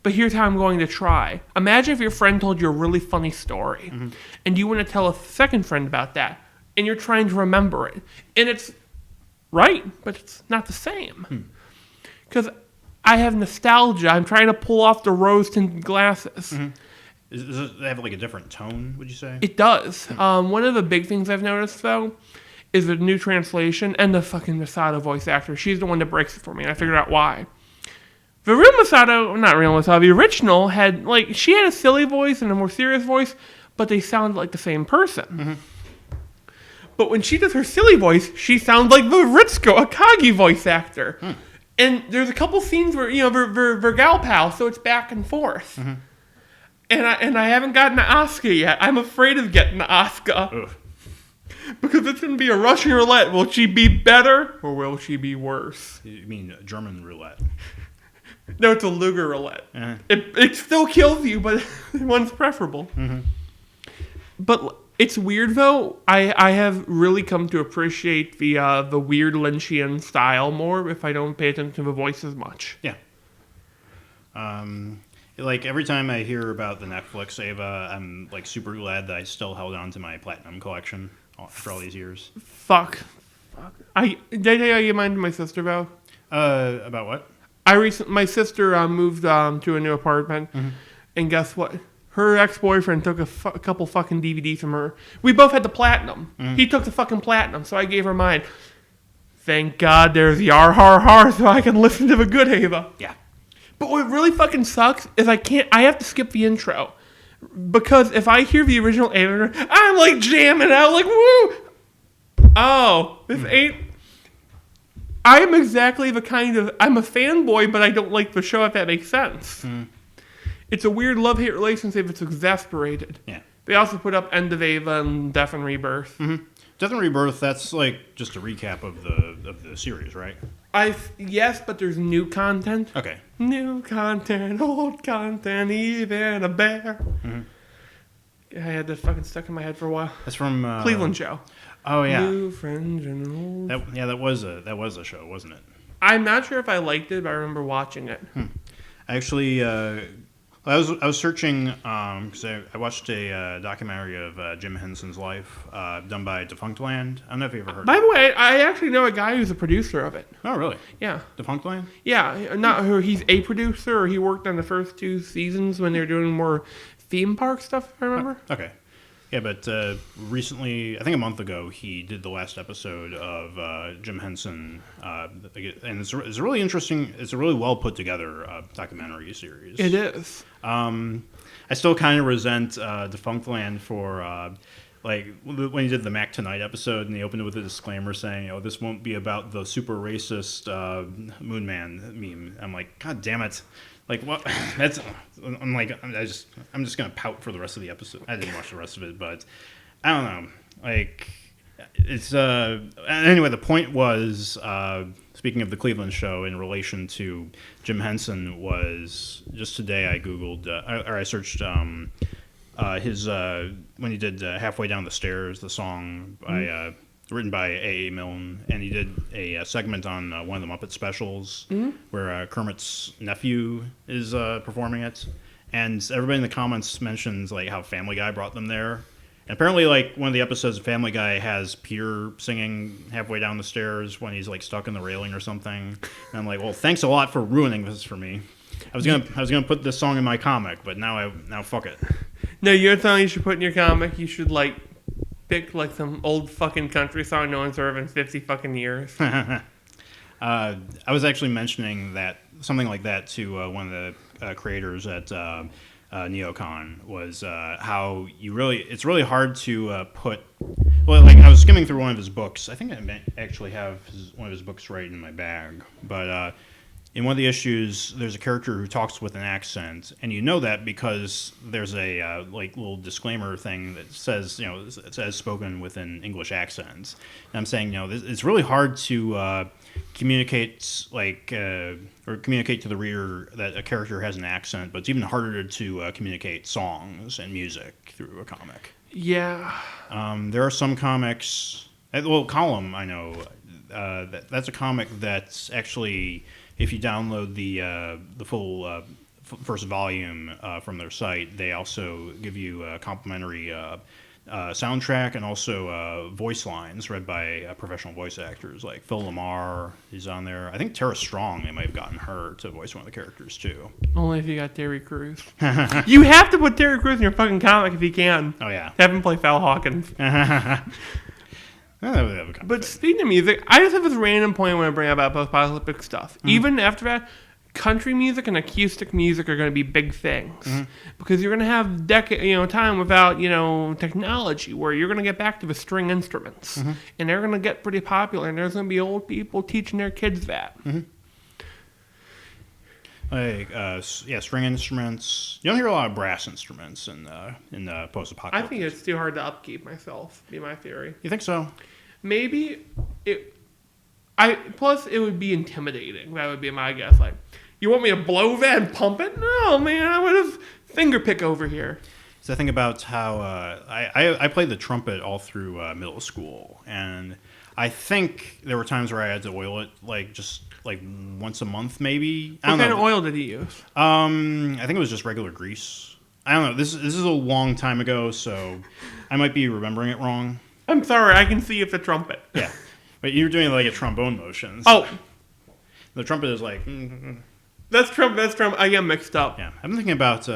But here's how I'm going to try. Imagine if your friend told you a really funny story, and you want to tell a second friend about that, and you're trying to remember it. And it's right, but it's not the same. Because I have nostalgia. I'm trying to pull off the rose-tinted glasses. Does it have like a different tone, would you say? It does. One of the big things I've noticed, though, is the new translation and the fucking Masato voice actor. She's the one that breaks it for me, and I figured out why. The real Masato, not real Masato, the original had, like, she had a silly voice and a more serious voice, but they sounded like the same person. But when she does her silly voice, she sounds like the Ritsuko Akagi voice actor. And there's a couple scenes where, you know, they're gal pal, so it's back and forth. And I haven't gotten to Asuka yet. I'm afraid of getting to Asuka. Because it's going to be a Russian roulette. Will she be better or will she be worse? You mean German roulette? No, it's a Luger roulette. It still kills you, but one's preferable. But it's weird, though. I have really come to appreciate the weird Lynchian style more if I don't pay attention to the voice as much. Yeah. Like, every time I hear about the Netflix Ava, I'm, like, super glad that I still held on to my Platinum collection for all these years. Fuck. Did I tell you I gave mine to my sister, Val? About what? My sister moved to a new apartment, and guess what? Her ex-boyfriend took a couple fucking DVDs from her. We both had the Platinum. He took the fucking Platinum, so I gave her mine. Thank God there's Yar Har Har, so I can listen to the good Ava. Yeah. But what really fucking sucks is I have to skip the intro. Because if I hear the original Ava, I'm like jamming out, like, woo! Oh, this ain't... I am exactly the kind of... I'm a fanboy, but I don't like the show, if that makes sense. It's a weird love-hate relationship. It's exasperated. Yeah. They also put up End of Ava and Death and Rebirth. Death and Rebirth, that's like just a recap of the series, right? Yes, but there's new content. Okay. New content, old content, even a bear. I had that fucking stuck in my head for a while. That's from... Cleveland Show. Oh, yeah. New friends and old... That was a show, wasn't it? I'm not sure if I liked it, but I remember watching it. Actually, I was searching because I watched a documentary of Jim Henson's life done by Defunctland. I don't know if you ever heard. By the way, I actually know a guy who's a producer of it. Oh, really? Yeah. Defunctland? Yeah, not who he's a producer, or he worked on the first 2 seasons when they were doing more theme park stuff, if I remember. Okay. Yeah, but recently, I think a month ago, he did the last episode of Jim Henson, and it's a really interesting, it's a really well put together documentary series. It is. I still kind of resent Defunctland for like when he did the Mac Tonight episode, and he opened it with a disclaimer saying, "Oh, this won't be about the super racist Moon Man meme." I'm like, God damn it. Like, what? That's. I'm like, I'm just gonna pout for the rest of the episode. I didn't watch the rest of it, but I don't know. Like, it's anyway. The point was, speaking of the Cleveland Show in relation to Jim Henson, was just today I googled or I searched his when he did Halfway Down the Stairs, the song by. Written by A.A. Milne, and he did a segment on one of the Muppet specials where Kermit's nephew is performing it, and everybody in the comments mentions like how Family Guy brought them there. And apparently, like, one of the episodes of Family Guy has Peter singing Halfway Down the Stairs when he's like stuck in the railing or something. And I'm like, well, thanks a lot for ruining this for me. I was gonna put this song in my comic, but now fuck it. No, you know something you should put in your comic? You should, like, pick, like, some old fucking country song no one's heard in 50 fucking years. I was actually mentioning that something like that to one of the creators at Neocon was how it's really hard to put. Well, like I was skimming through one of his books. I think I actually have one of his books right in my bag. But in one of the issues, there's a character who talks with an accent, and you know that because there's a like little disclaimer thing that says, it says spoken with an English accent. And I'm saying, it's really hard to communicate or communicate to the reader that a character has an accent, but it's even harder to communicate songs and music through a comic. Yeah. There are some comics. Well, Column, I know. That's a comic that's actually, if you download the full first volume from their site, they also give you a complimentary soundtrack and also voice lines read by professional voice actors like Phil Lamar. He's on there. I think Tara Strong, they might have gotten her to voice one of the characters too. Only if you got Terry Crews. You have to put Terry Crews in your fucking comic if you can. Oh yeah. Have him play Val Hawkins. But speaking of music, I just have this random point when I bring up about post-apocalyptic stuff. Even after that, country music and acoustic music are going to be big things because you're going to have time without technology where you're going to get back to the string instruments and they're going to get pretty popular and there's going to be old people teaching their kids that. Like string instruments. You don't hear a lot of brass instruments in post-apocalyptic. I think it's too hard to upkeep myself. Be my theory. You think so? Maybe plus it would be intimidating. That would be my guess. Like, you want me to blow that and pump it? No, man, I would have finger pick over here. So I think about how I played the trumpet all through middle school, and I think there were times where I had to oil it just once a month, maybe. What kind of oil did he use? I think it was just regular grease. I don't know. This is a long time ago, so I might be remembering it wrong. I'm sorry. I can see if the trumpet. Yeah, but you're doing like a trombone motion. So the trumpet is like. That's trumpet. I get mixed up. Yeah, I've been thinking about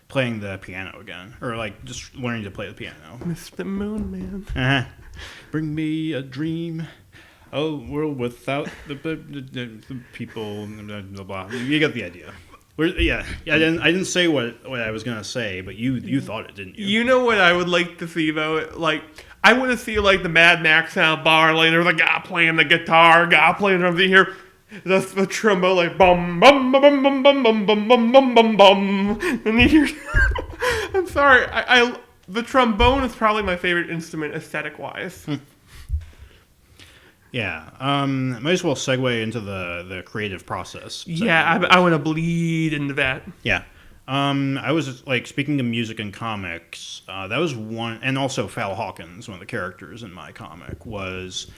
playing the piano again, or like just learning to play the piano. Mr. Moon Man. Bring me a dream. Oh, world without the people. Blah, blah, blah. You got the idea. I didn't say what I was gonna say, but you thought it, didn't you? You know what I would like to see though? Like, I want to see like the Mad Max sound bar. Like there's a guy playing the guitar, guy playing drums. You hear the trombone like bum bum bum bum bum bum bum bum bum bum bum, and you hear. I'm sorry. The trombone is probably my favorite instrument aesthetic wise. Yeah, might as well segue into the creative process. Yeah, I want to bleed into that. Yeah, I was like speaking of music and comics. That was one, and also Val Hawkins, one of the characters in my comic, was.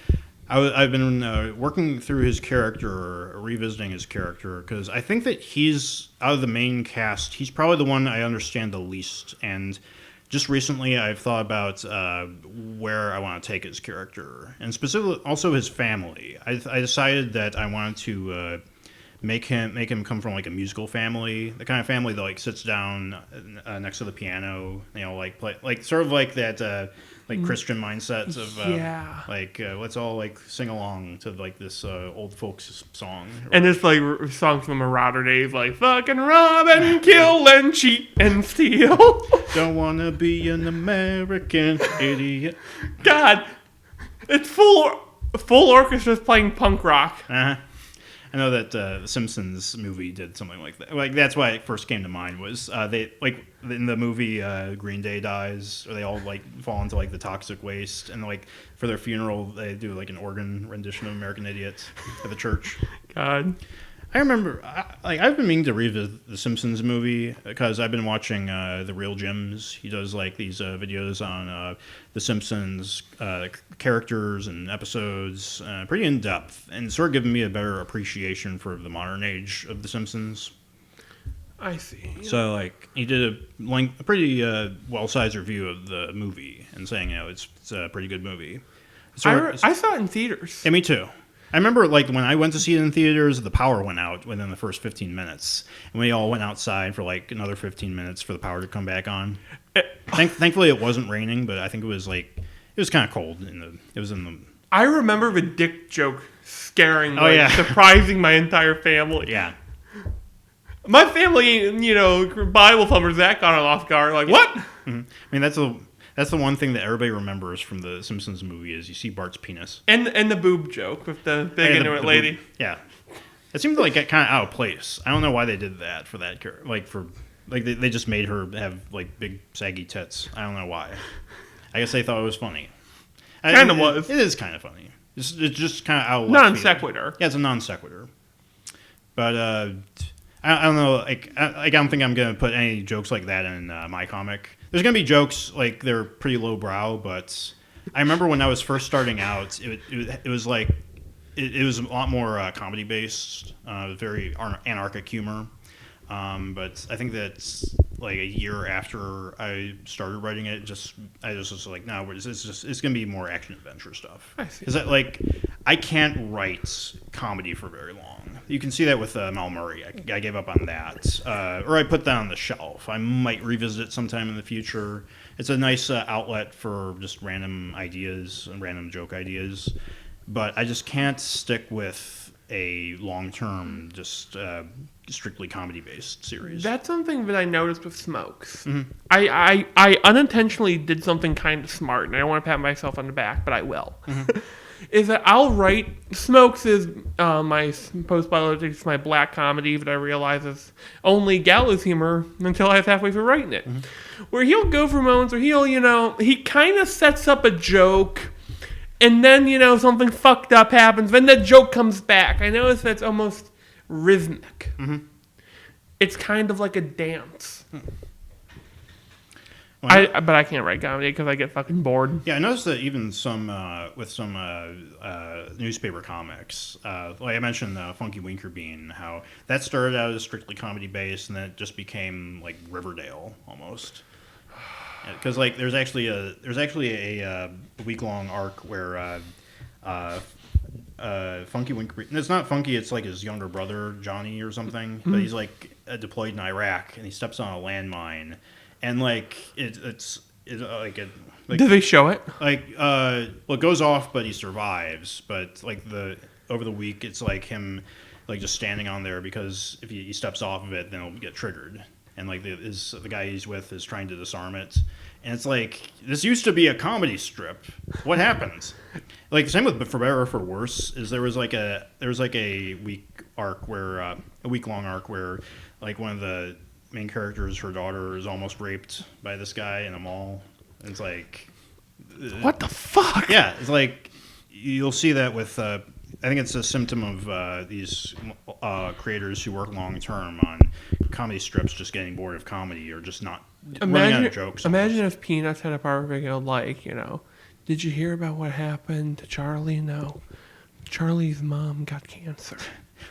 I've been working through his character, revisiting his character, because I think that he's out of the main cast. He's probably the one I understand the least, and. Just recently, I've thought about where I want to take his character, and specifically also his family. I decided that I wanted to make him come from like a musical family, the kind of family that like sits down next to the piano, like play like sort of like that like Christian mindsets of let's all like sing along to like this old folks song. And it's like songs from Marauder days, like fucking rob and kill and cheat and steal. Don't wanna be an American idiot. God, it's full orchestras playing punk rock. I know that the Simpsons movie did something like that. Like that's why it first came to mind was they like in the movie Green Day dies, or they all like fall into like the toxic waste, and like for their funeral they do like an organ rendition of American Idiot at the church. God, I remember I've been meaning to revisit the Simpsons movie because I've been watching The Real Gems. He does like these videos on the Simpsons characters and episodes, pretty in depth, and sort of giving me a better appreciation for the modern age of the Simpsons. I see. So like he did a pretty well-sized review of the movie and saying it's a pretty good movie. I saw it in theaters. Yeah, me too. I remember, like, when I went to see it in theaters, the power went out within the first 15 minutes. And we all went outside for, like, another 15 minutes for the power to come back on. Thankfully, it wasn't raining, but I think it was, like, it was kind of cold. It was in the... I remember the dick joke scaring, surprising my entire family. Yeah. My family, Bible thumpers, that got off guard. Like, what? Mm-hmm. I mean, that's the one thing that everybody remembers from the Simpsons movie is you see Bart's penis. And the boob joke with the big Inuit lady. Yeah. It seemed like kind of out of place. I don't know why they did that for that character. They just made her have, like, big saggy tits. I don't know why. I guess they thought it was funny. Kind of was. It is kind of funny. It's just kind of out of non sequitur. Yeah, it's a non sequitur. But I don't know. I don't think I'm gonna put any jokes like that in my comic. There's gonna be jokes like they're pretty lowbrow, but I remember when I was first starting out, it was like it was a lot more comedy based, very anarchic humor. But I think that's like a year after I started writing it. I just was like, no, it's gonna be more action adventure stuff. I see. Is that like I can't write comedy for very long. You can see that with Mal Murray. I gave up on that, or I put that on the shelf. I might revisit it sometime in the future. It's a nice outlet for just random ideas and random joke ideas, but I just can't stick with a long-term, just strictly comedy-based series. That's something that I noticed with Smokes. Mm-hmm. I unintentionally did something kind of smart, and I don't want to pat myself on the back, but I will. Mm-hmm. Is that I'll write... Smokes is my post-politics, my black comedy that I realize is only gallows humor until I was halfway through writing it. Mm-hmm. Where he'll go for moments where he kind of sets up a joke... And then, something fucked up happens. Then the joke comes back. I notice that's almost rhythmic. Mm-hmm. It's kind of like a dance. But I can't write comedy because I get fucking bored. Yeah, I noticed that even with some newspaper comics, like I mentioned Funky Winker Bean, how that started out as strictly comedy based, and then it just became like Riverdale almost. Because like there's actually a week-long arc where Funky Winker, it's not Funky, it's like his younger brother Johnny or something, mm-hmm. But he's like deployed in Iraq and he steps on a landmine, and like it's like do they show it? Like well, it goes off, but he survives. But like over the week, it's like him like just standing on there because if he steps off of it, then it'll get triggered. And like the guy he's with is trying to disarm it, and it's like this used to be a comedy strip. What happened? Like same with For Better or For Worse is there was like a week arc where a week-long arc where like one of the main characters, her daughter, is almost raped by this guy in a mall. And it's like what the fuck? Yeah, it's like you'll see that with. I think it's a symptom of these creators who work long term on comedy strips just getting bored of comedy or just not running out of jokes. Imagine if Peanuts had a part where they go like, did you hear about what happened to Charlie? No. Charlie's mom got cancer.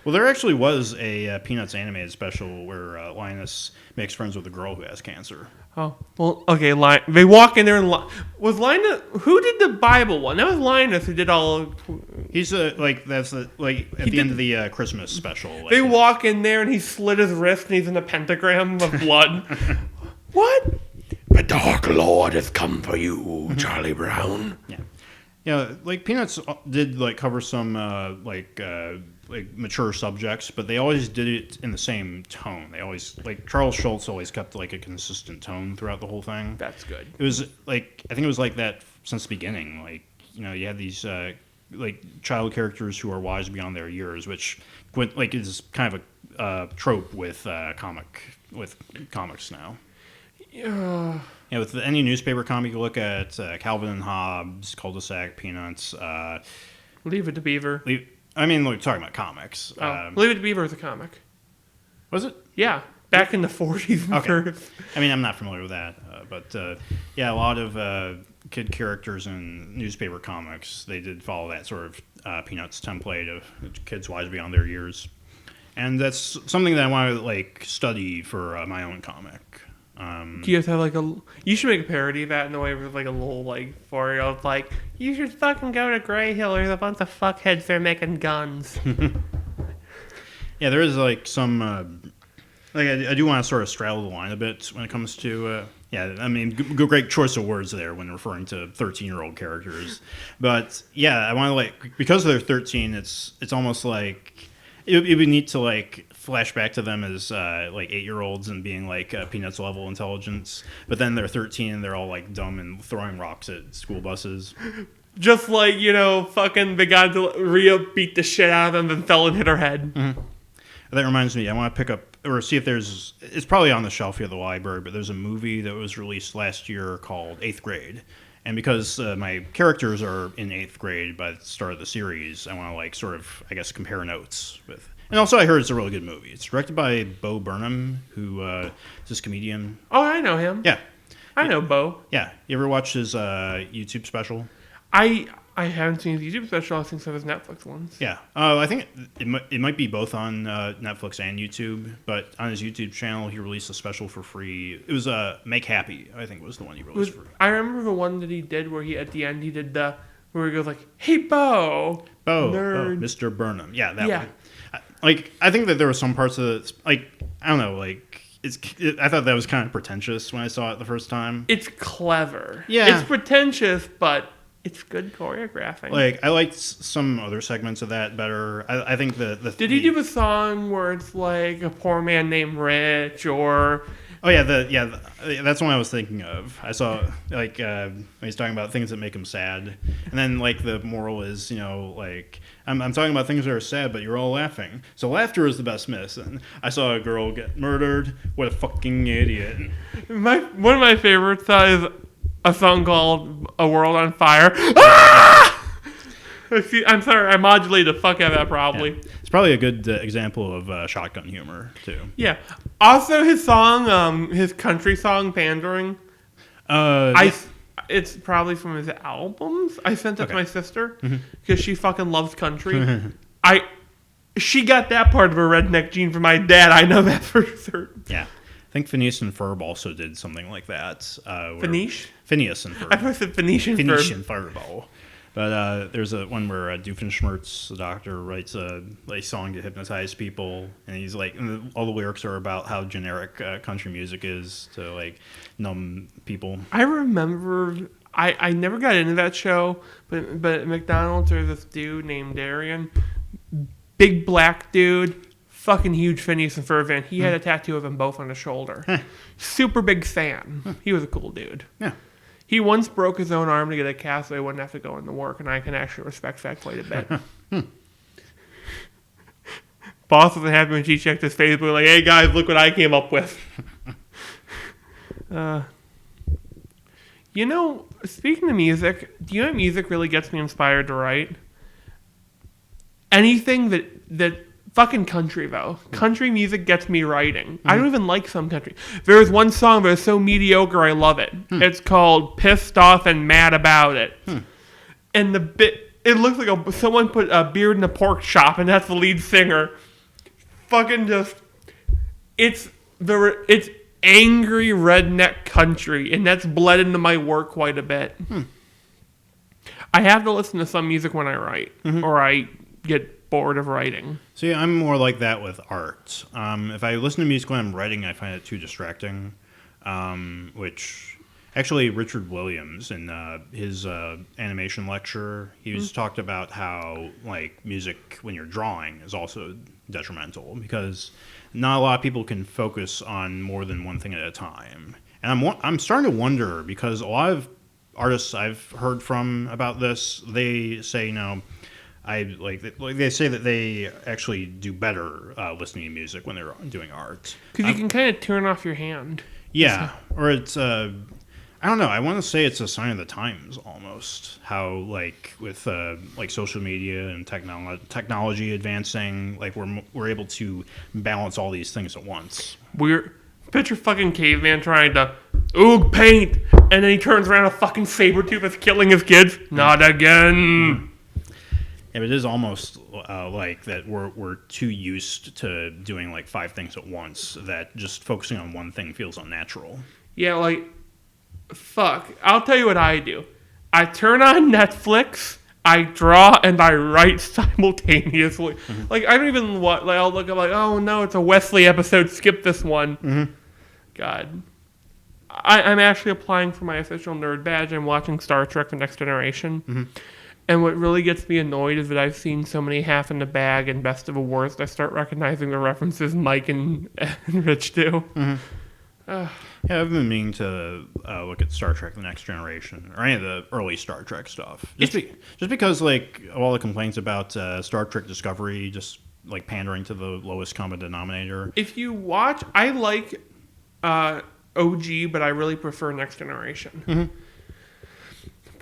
Well, there actually was a Peanuts animated special where Linus makes friends with a girl who has cancer. Oh, well, okay, they walk in there and... Was Linus... Who did the Bible one? That was Linus who did all... He's like, that's the, like, at the end of the Christmas special. Like, they walk in there and he slit his wrist and he's in a pentagram of blood. What? The Dark Lord has come for you, Charlie Brown. Yeah. Yeah, like Peanuts did like cover some like mature subjects, but they always did it in the same tone. They always like Charles Schultz always kept like a consistent tone throughout the whole thing. That's good. It was like I think it was like that since the beginning. Like you had these like child characters who are wise beyond their years, which like is kind of a trope with comics now. Yeah. Yeah, with any newspaper comic you look at, Calvin and Hobbes, Cul-de-sac, Peanuts. Leave It to Beaver. I mean, we're talking about comics. Leave It to Beaver is a comic. Was it? Yeah, back in the 40s and 30s. I mean, I'm not familiar with that. But, yeah, a lot of kid characters in newspaper comics, they did follow that sort of Peanuts template of kids wise beyond their years. And that's something that I want to, like, study for my own comic. Do you guys have like you should make a parody of that in the way with like a little like 4-year-old like, you should fucking go to Gray Hill. There's a bunch of fuckheads there making guns. Yeah, there is like some. I do want to sort of straddle the line a bit when it comes to. Yeah, I mean, great choice of words there when referring to 13-year-old characters. But yeah, I want to like, because they're 13, it's almost like it would be neat to like flash back to them as like 8-year-olds and being like Peanuts level intelligence. But then they're 13 and they're all like dumb and throwing rocks at school buses. Just like, fucking the guy Rhea beat the shit out of them and fell and hit her head. Mm-hmm. That reminds me, I want to pick up or see if there's. It's probably on the shelf here at the library, but there's a movie that was released last year called 8th Grade. And because my characters are in 8th grade by the start of the series, I want to like sort of, I guess, compare notes with. And also, I heard it's a really good movie. It's directed by Bo Burnham, who is this comedian. Oh, I know him. Yeah, I know Bo. Yeah, you ever watched his YouTube special? I haven't seen his YouTube special. I've seen some of his Netflix ones. Yeah, I think it might be both on Netflix and YouTube. But on his YouTube channel, he released a special for free. It was Make Happy, I think was the one he released for free. I remember the one that he did where at the end he did where he goes like, "Hey, Bo, nerd." Mr. Burnham. Yeah, that one. Like, I think that there were some parts of it, like, I don't know, like, I thought that was kind of pretentious when I saw it the first time. It's clever. Yeah. It's pretentious, but it's good choreographing. Like, I liked some other segments of that better. I think Did he do a song where it's like a poor man named Rich or... Oh, yeah, that's one I was thinking of. I saw, like, when he's talking about things that make him sad. And then, like, the moral is, like, I'm talking about things that are sad, but you're all laughing. So laughter is the best medicine. I saw a girl get murdered. What a fucking idiot. One of my favorites is a song called A World on Fire. Ah! I'm sorry, I modulated the fuck out of that probably. Yeah. It's probably a good example of shotgun humor, too. Yeah. Also, his song, his country song, Pandering. It's probably from his albums. I sent it to my sister because she fucking loves country. She got that part of her redneck gene from my dad. I know that for certain. Yeah. I think Phineas and Ferb also did something like that. Phineas? Phineas and Ferb. I thought it said Phoenician Ferb. But there's one where Doofenshmirtz, the doctor, writes a song to hypnotize people, and he's like, all the lyrics are about how generic country music is to like numb people. I remember, I never got into that show, but at McDonald's there's this dude named Darian, big black dude, fucking huge Phineas and Ferb fan. He had a tattoo of them both on his shoulder. Super big fan. He was a cool dude. Yeah. He once broke his own arm to get a cast so he wouldn't have to go into work, and I can actually respect that quite a bit. Boss wasn't happy when she checked his Facebook, like, "Hey guys, look what I came up with." Speaking of music, do you know what music really gets me inspired to write? Anything that fucking country, though. Country music gets me writing. I don't even like some country. There's one song that is so mediocre, I love it. It's called Pissed Off and Mad About It. And it looks like someone put a beard in a pork chop, and that's the lead singer. Fucking just... It's angry redneck country, and that's bled into my work quite a bit. I have to listen to some music when I write, or I get bored of writing. See, I'm more like that with art. If I listen to music when I'm writing, I find it too distracting. Which, actually, Richard Williams in his animation lecture, he was talked about how like music when you're drawing is also detrimental because not a lot of people can focus on more than one thing at a time. And I'm starting to wonder because a lot of artists I've heard from about this, they say they say that they actually do better listening to music when they're doing art. Because you can kind of turn off your hand. Yeah, or it's I don't know. I want to say it's a sign of the times almost. How like with like social media and technology advancing, like we're able to balance all these things at once. Picture fucking caveman trying to paint, and then he turns around, a fucking saber tooth is killing his kids. Not again. Yeah, it is almost like that we're too used to doing like 5 things at once that just focusing on one thing feels unnatural. Yeah, like, fuck. I'll tell you what I do. I turn on Netflix, I draw, and I write simultaneously. Like, I don't even like, I'll look, I'm like, oh no, it's a Wesley episode, skip this one. God. I'm actually applying for my official nerd badge. I'm watching Star Trek The Next Generation. And what really gets me annoyed is that I've seen so many Half in the Bag and Best of the Worst, I start recognizing the references Mike and Rich do. Yeah, I've been meaning to look at Star Trek: The Next Generation or any of the early Star Trek stuff. Just because, like, of all the complaints about Star Trek Discovery, just like pandering to the lowest common denominator. If you watch, I like OG, but I really prefer Next Generation.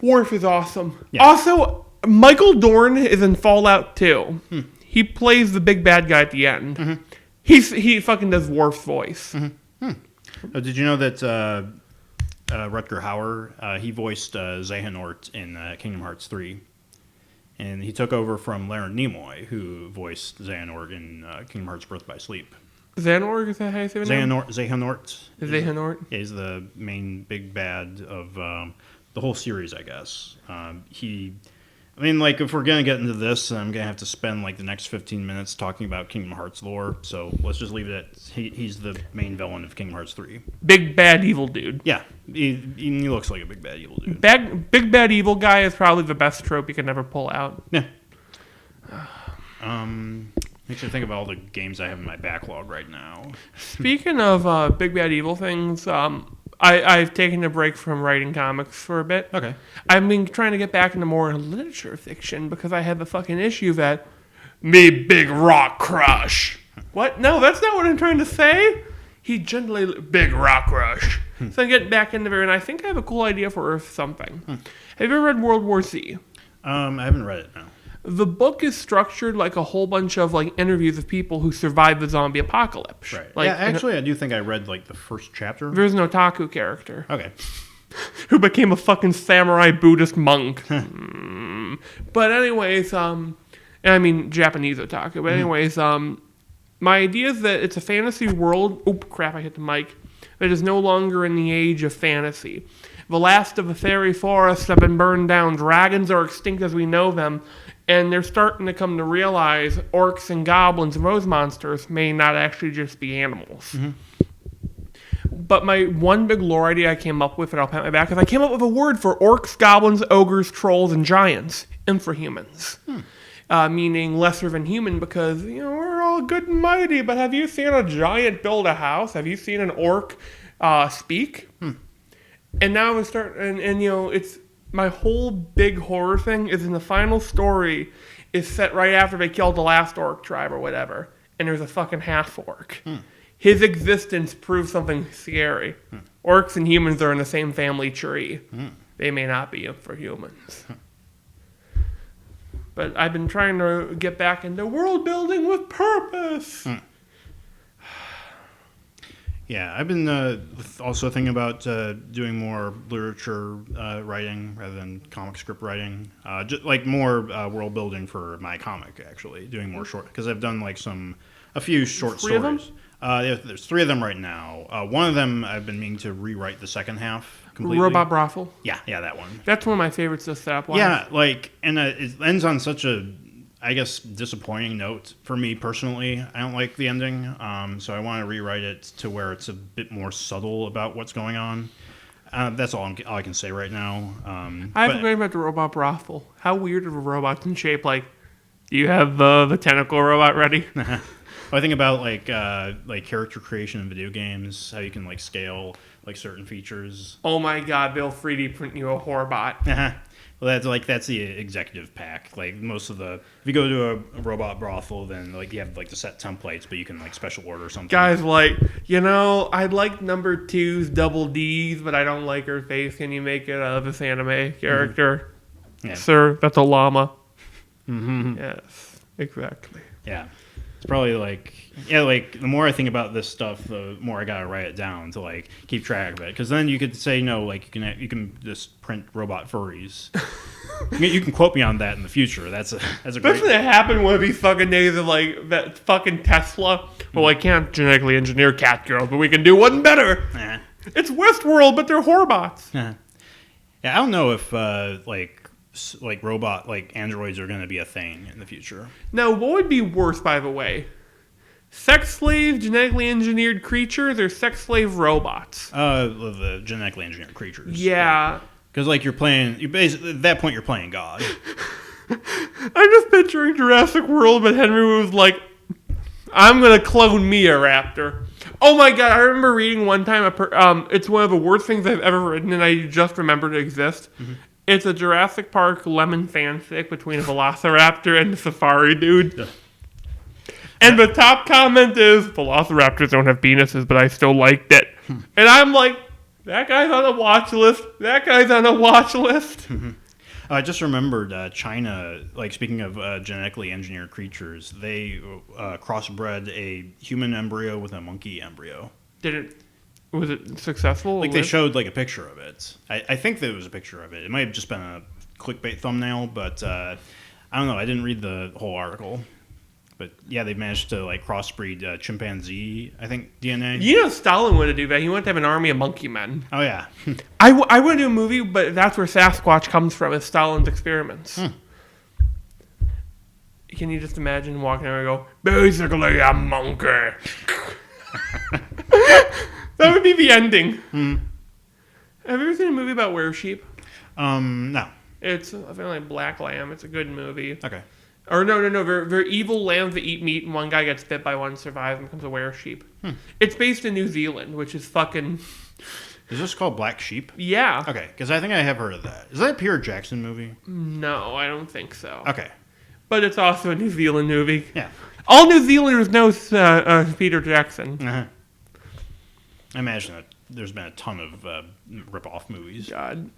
Worf is awesome. Yeah. Also, Michael Dorn is in Fallout 2. He plays the big bad guy at the end. He fucking does Worf's voice. Oh, did you know that Rutger Hauer, he voiced Xehanort in Kingdom Hearts 3? And he took over from Leonard Nimoy, who voiced Xehanort in Kingdom Hearts Birth by Sleep. Xehanort, is that how you say it? Xehanort. Xehanort. Yeah, he's the main big bad of the whole series, I guess. I mean, like, if we're going to get into this, I'm going to have to spend, like, the next 15 minutes talking about Kingdom Hearts lore, so let's just leave it at he's the main villain of Kingdom Hearts 3. Big bad evil dude. Yeah, he looks like a big bad evil dude. Big bad evil guy is probably the best trope you can ever pull out. Yeah. Makes me think about all the games I have in my backlog right now. Speaking of big bad evil things, I've taken a break from writing comics for a bit. Okay. I've been trying to get back into more literature fiction because I had the fucking issue that me big rock crush. What? No, that's not what I'm trying to say. He gently big rock crush. So I'm getting back into it, and I think I have a cool idea for Earth something. Have you ever read World War Z? I haven't read it, no. The book is structured like a whole bunch of like interviews of people who survived the zombie apocalypse. Right. Like, yeah, actually, I do think I read, like, the first chapter. There's an otaku character. Okay. Who became a fucking samurai Buddhist monk. But anyways, and I mean Japanese otaku, but anyways, my idea is that it's a fantasy world, oop, crap, I hit the mic, that is no longer in the age of fantasy. The last of the fairy forests have been burned down, dragons are extinct as we know them, and they're starting to come to realize orcs and goblins and those monsters may not actually just be animals. But my one big lore idea I came up with, and I'll pat my back, is I came up with a word for orcs, goblins, ogres, trolls, and giants. Infrahumans. Meaning lesser than human because, you know, we're all good and mighty, but have you seen a giant build a house? Have you seen an orc speak? And now and you know, it's my whole big horror thing is in the final story is set right after they killed the last orc tribe or whatever, and there's a fucking half orc. His existence proves something scary. Orcs and humans are in the same family tree. They may not be for humans. But I've been trying to get back into world building with purpose. Yeah, I've been also thinking about doing more literature writing rather than comic script writing. Just like more world building for my comic, actually. Doing more short, because I've done like a few short Three of them? stories. There's 3 of them right now. One of them I've been meaning to rewrite the second half completely. Robot Brothel. Yeah, that one. That's one of my favorites to set up. Yeah, like, and it ends on such a, I guess, disappointing note for me personally. I don't like the ending, so I want to rewrite it to where it's a bit more subtle about what's going on. That's all I can say right now. I have a great about the Robot Brothel. How weird are the robots in shape? Like, do you have the tentacle robot ready? I think about like character creation in video games, how you can like scale like certain features. Oh my god, they'll 3D print you a Horbot. Well, that's the executive pack. Like most of if you go to a robot brothel, then like you have like the set templates, but you can like special order something. Guys, like, you know, I'd like number 2's double D's, but I don't like her face. Can you make it this anime character? Yeah. Sir, that's a llama. Yes, exactly. Yeah. probably like, yeah, like the more I think about this stuff, the more I gotta write it down to like keep track of it. Because then you could say no, like you can just print robot furries. You can quote me on that in the future. That's a That's great. what happened one of these fucking days of like that fucking Tesla. Well, I can't genetically engineer cat girls, but we can do one better. Eh. It's Westworld, but they're horbots. Yeah, I don't know if like robot like androids are gonna be a thing in the future. Now, what would be worse, by the way? Sex slave, genetically engineered creatures, or sex slave robots? The genetically engineered creatures. Yeah. Because like you basically at that point you're playing God. I'm just picturing Jurassic World, but Henry was like, I'm going to clone me a raptor. Oh my god, I remember reading one time, it's one of the worst things I've ever written, and I just remembered it exists. Mm-hmm. It's a Jurassic Park lemon fanfic between a velociraptor and a safari dude. Yeah. And the top comment is, velociraptors don't have penises, but I still liked it. And I'm like, that guy's on a watch list. That guy's on a watch list. I just remembered China, like speaking of genetically engineered creatures, they crossbred a human embryo with a monkey embryo. Was it successful? Like they showed like a picture of it. I think there was a picture of it. It might have just been a clickbait thumbnail, but I don't know. I didn't read the whole article. But yeah, they managed to like crossbreed chimpanzee, I think, DNA. You know, Stalin wanted to do that. He wanted to have an army of monkey men. Oh yeah. I want to do a movie, but that's where Sasquatch comes from, is Stalin's experiments. Can you just imagine walking over and go, basically a monkey? That would be the ending. Have you ever seen a movie about were-sheep? No. It's I feel like Black Lamb. It's a good movie. Okay. Or no. They're evil lambs that eat meat, and one guy gets bit by one, survives, and becomes a were-sheep. It's based in New Zealand, which is fucking... Is this called Black Sheep? Yeah. Okay, because I think I have heard of that. Is that a Peter Jackson movie? No, I don't think so. Okay. But it's also a New Zealand movie. Yeah. All New Zealanders know Peter Jackson. Uh-huh. I imagine that there's been a ton of rip-off movies. God.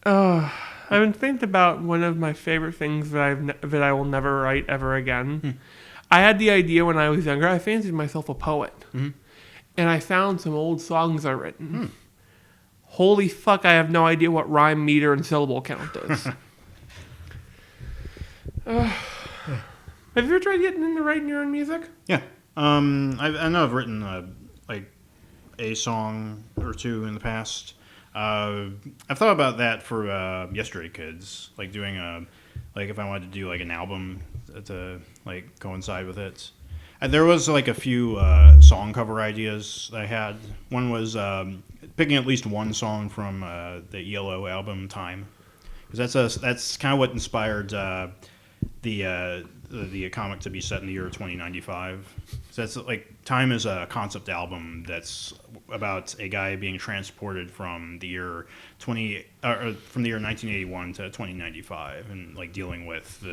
I've been thinking about one of my favorite things that I will never write ever again. I had the idea when I was younger. I fancied myself a poet. And I found some old songs I've written. Holy fuck, I have no idea what rhyme, meter, and syllable count is. Have you ever tried getting into writing your own music? Yeah. I know I've written like a song or two in the past. I've thought about that for Yesterday Kids, like doing like if I wanted to do like an album to like coincide with it. There was like a few song cover ideas that I had. One was picking at least one song from the ELO album Time, because that's kind of what inspired the comic to be set in the year 2095. So that's like Time is a concept album that's about a guy being transported from the year 1981 to 2095, and like dealing with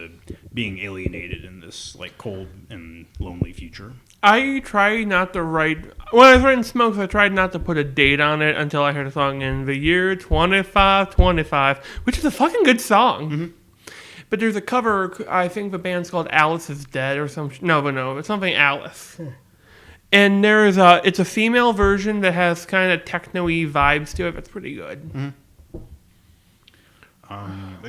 being alienated in this like cold and lonely future. I try not to write... When I was writing Smokes, I tried not to put a date on it until I heard a song in the year 2525, which is a fucking good song. But there's a cover, I think the band's called Alice is Dead or some... No, it's something Alice. And it's a female version that has kind of techno-y vibes to it. It's pretty good.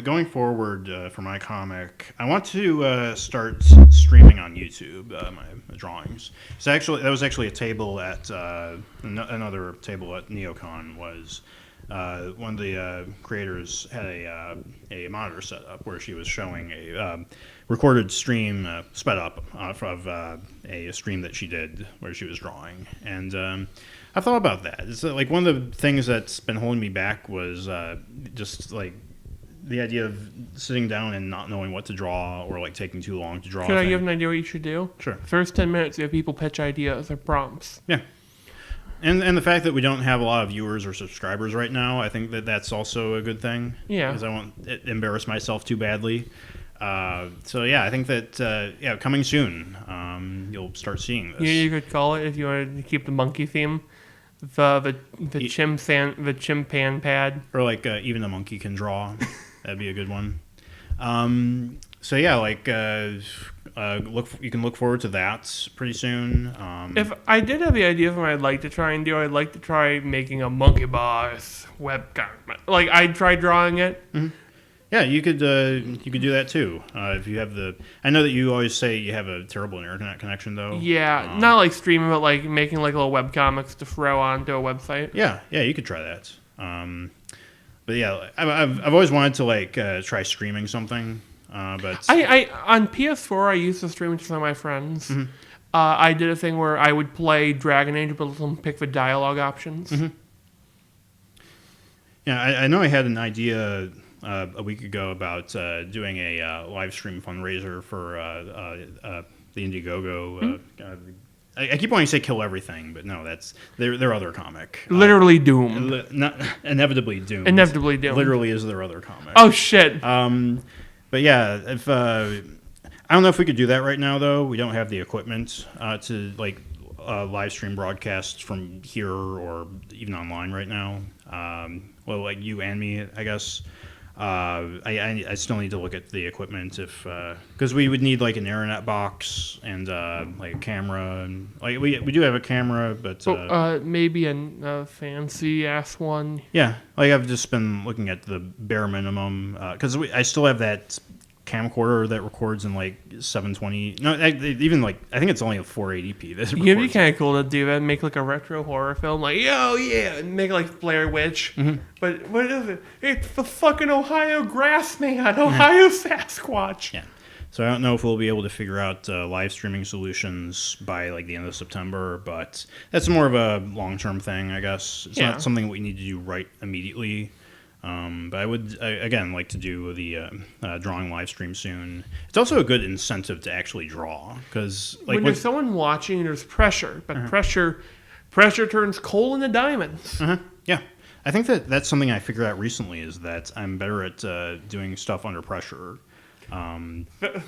Going forward for my comic, I want to start streaming on YouTube my drawings. So that was actually a table at another table at NeoCon. Was one of the creators had a monitor set up where she was showing a recorded stream sped up off of a stream that she did where she was drawing. And I thought about that. It's like one of the things that's been holding me back was just like the idea of sitting down and not knowing what to draw, or like taking too long to draw. Can I give an idea what you should do? Sure. First 10 minutes, you have people pitch ideas or prompts. Yeah. And the fact that we don't have a lot of viewers or subscribers right now, I think that's also a good thing. Yeah. Because I won't embarrass myself too badly. So yeah, I think that coming soon, you'll start seeing this. You could call it, if you wanted to keep the monkey theme, the chimpan pad, or like even a monkey can draw. That'd be a good one. So yeah, like you can look forward to that pretty soon. If I did have the idea of what I'd like to try and do, I'd like to try making a monkey bars webcam. Like, I'd try drawing it. Yeah, you could do that too. If you have I know that you always say you have a terrible internet connection though. Yeah, not like streaming, but like making like little webcomics to throw onto a website. Yeah, you could try that. But yeah, I've always wanted to like try streaming something. But I on PS4 I used to stream to some of my friends. I did a thing where I would play Dragon Age, but let them pick the dialogue options. Yeah, I know I had an idea a week ago about doing a live stream fundraiser for the Indiegogo. I keep wanting to say Kill Everything, but no, that's their other comic. Literally doomed. Not inevitably doomed. Inevitably doomed. Literally is their other comic. Oh shit. But yeah, if I don't know if we could do that right now though. We don't have the equipment to like live stream broadcasts from here or even online right now. Well, like you and me, I guess. I still need to look at the equipment because we would need like an internet box and like a camera and like we do have a camera, but maybe a fancy ass one. Yeah, like I've just been looking at the bare minimum because I still have that camcorder that records in like 720. No, even like I think it's only a 480p. That it'd be kind of cool to do that. Make like a retro horror film, like and make like Blair Witch. But what is it? It's the fucking Ohio Grassman, Ohio Sasquatch. Yeah. So I don't know if we'll be able to figure out live streaming solutions by like the end of September, but that's more of a long-term thing, I guess. It's not something we need to do right immediately. But I would, again, like to do the drawing live stream soon. It's also a good incentive to actually draw, because like, when there's someone watching, there's pressure, but pressure turns coal into diamonds. Yeah. I think that's something I figured out recently, is that I'm better at doing stuff under pressure.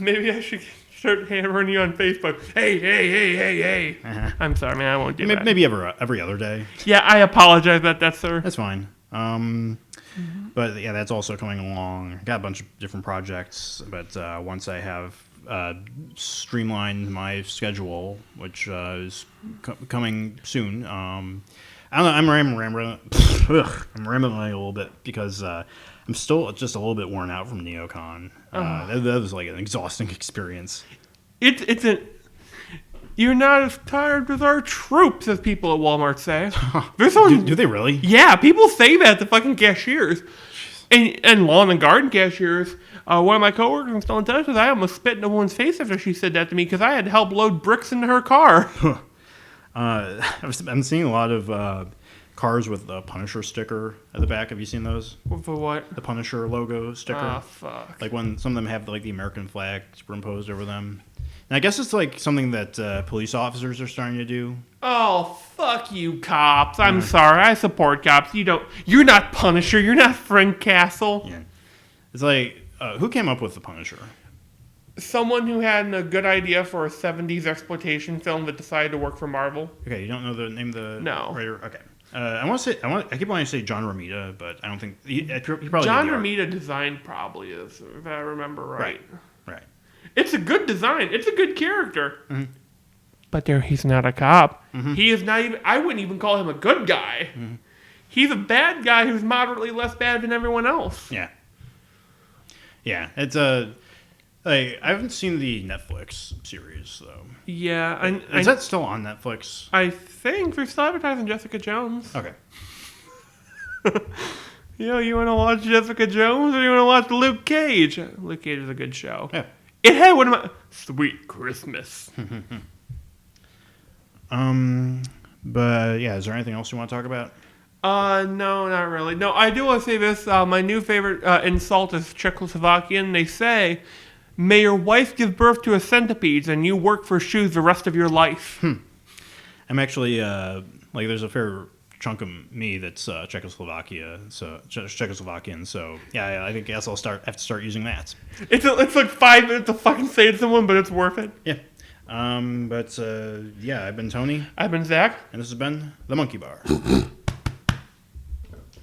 Maybe I should start hammering you on Facebook. Hey. I'm sorry, man, I won't do that. Maybe every other day. Yeah, I apologize about that, sir. That's fine. But yeah, that's also coming along. Got a bunch of different projects, but once I have streamlined my schedule, which is coming soon, I don't know. I'm rambling. I'm rambling a little bit because I'm still just a little bit worn out from NeoCon. That was like an exhausting experience. You're not as tired as our troops, as people at Walmart say. Do they really? Yeah, people say that to fucking cashiers. And lawn and garden cashiers. One of my coworkers I'm still in touch with, I almost spit in a woman's face after she said that to me because I had to help load bricks into her car. I'm seeing a lot of cars with the Punisher sticker at the back. Have you seen those? For what? The Punisher logo sticker. Oh, fuck. Like when some of them have like the American flag superimposed over them. And I guess it's like something that police officers are starting to do. Oh, fuck you, cops. I'm sorry. I support cops. You're not Punisher. You're not Frank Castle. Yeah. It's like, who came up with the Punisher? Someone who had a good idea for a 70s exploitation film that decided to work for Marvel. Okay, you don't know the name of the writer? Okay. I keep wanting to say John Romita, but I don't think he probably John Romita design probably is, if I remember right. Right. It's a good design. It's a good character. Mm-hmm. But he's not a cop. Mm-hmm. He is not even. I wouldn't even call him a good guy. Mm-hmm. He's a bad guy who's moderately less bad than everyone else. Yeah. Yeah, it's a. I haven't seen the Netflix series though. Yeah, is that still on Netflix? I think they're still advertising Jessica Jones. Okay. You want to watch Jessica Jones or you want to watch Luke Cage? Luke Cage is a good show. Yeah. It had one of my Sweet Christmas. But yeah, is there anything else you want to talk about? No, not really. No, I do want to say this. My new favorite insult is Czechoslovakian. They say, "May your wife give birth to a centipede and you work for shoes the rest of your life." I'm actually there's a fair chunk of me that's Czechoslovakian. So yeah, I guess I'll have to start using that. It's like 5 minutes to fucking say it to someone, but it's worth it. Yeah. I've been Tony. I've been Zach. And this has been The Monkey Bar.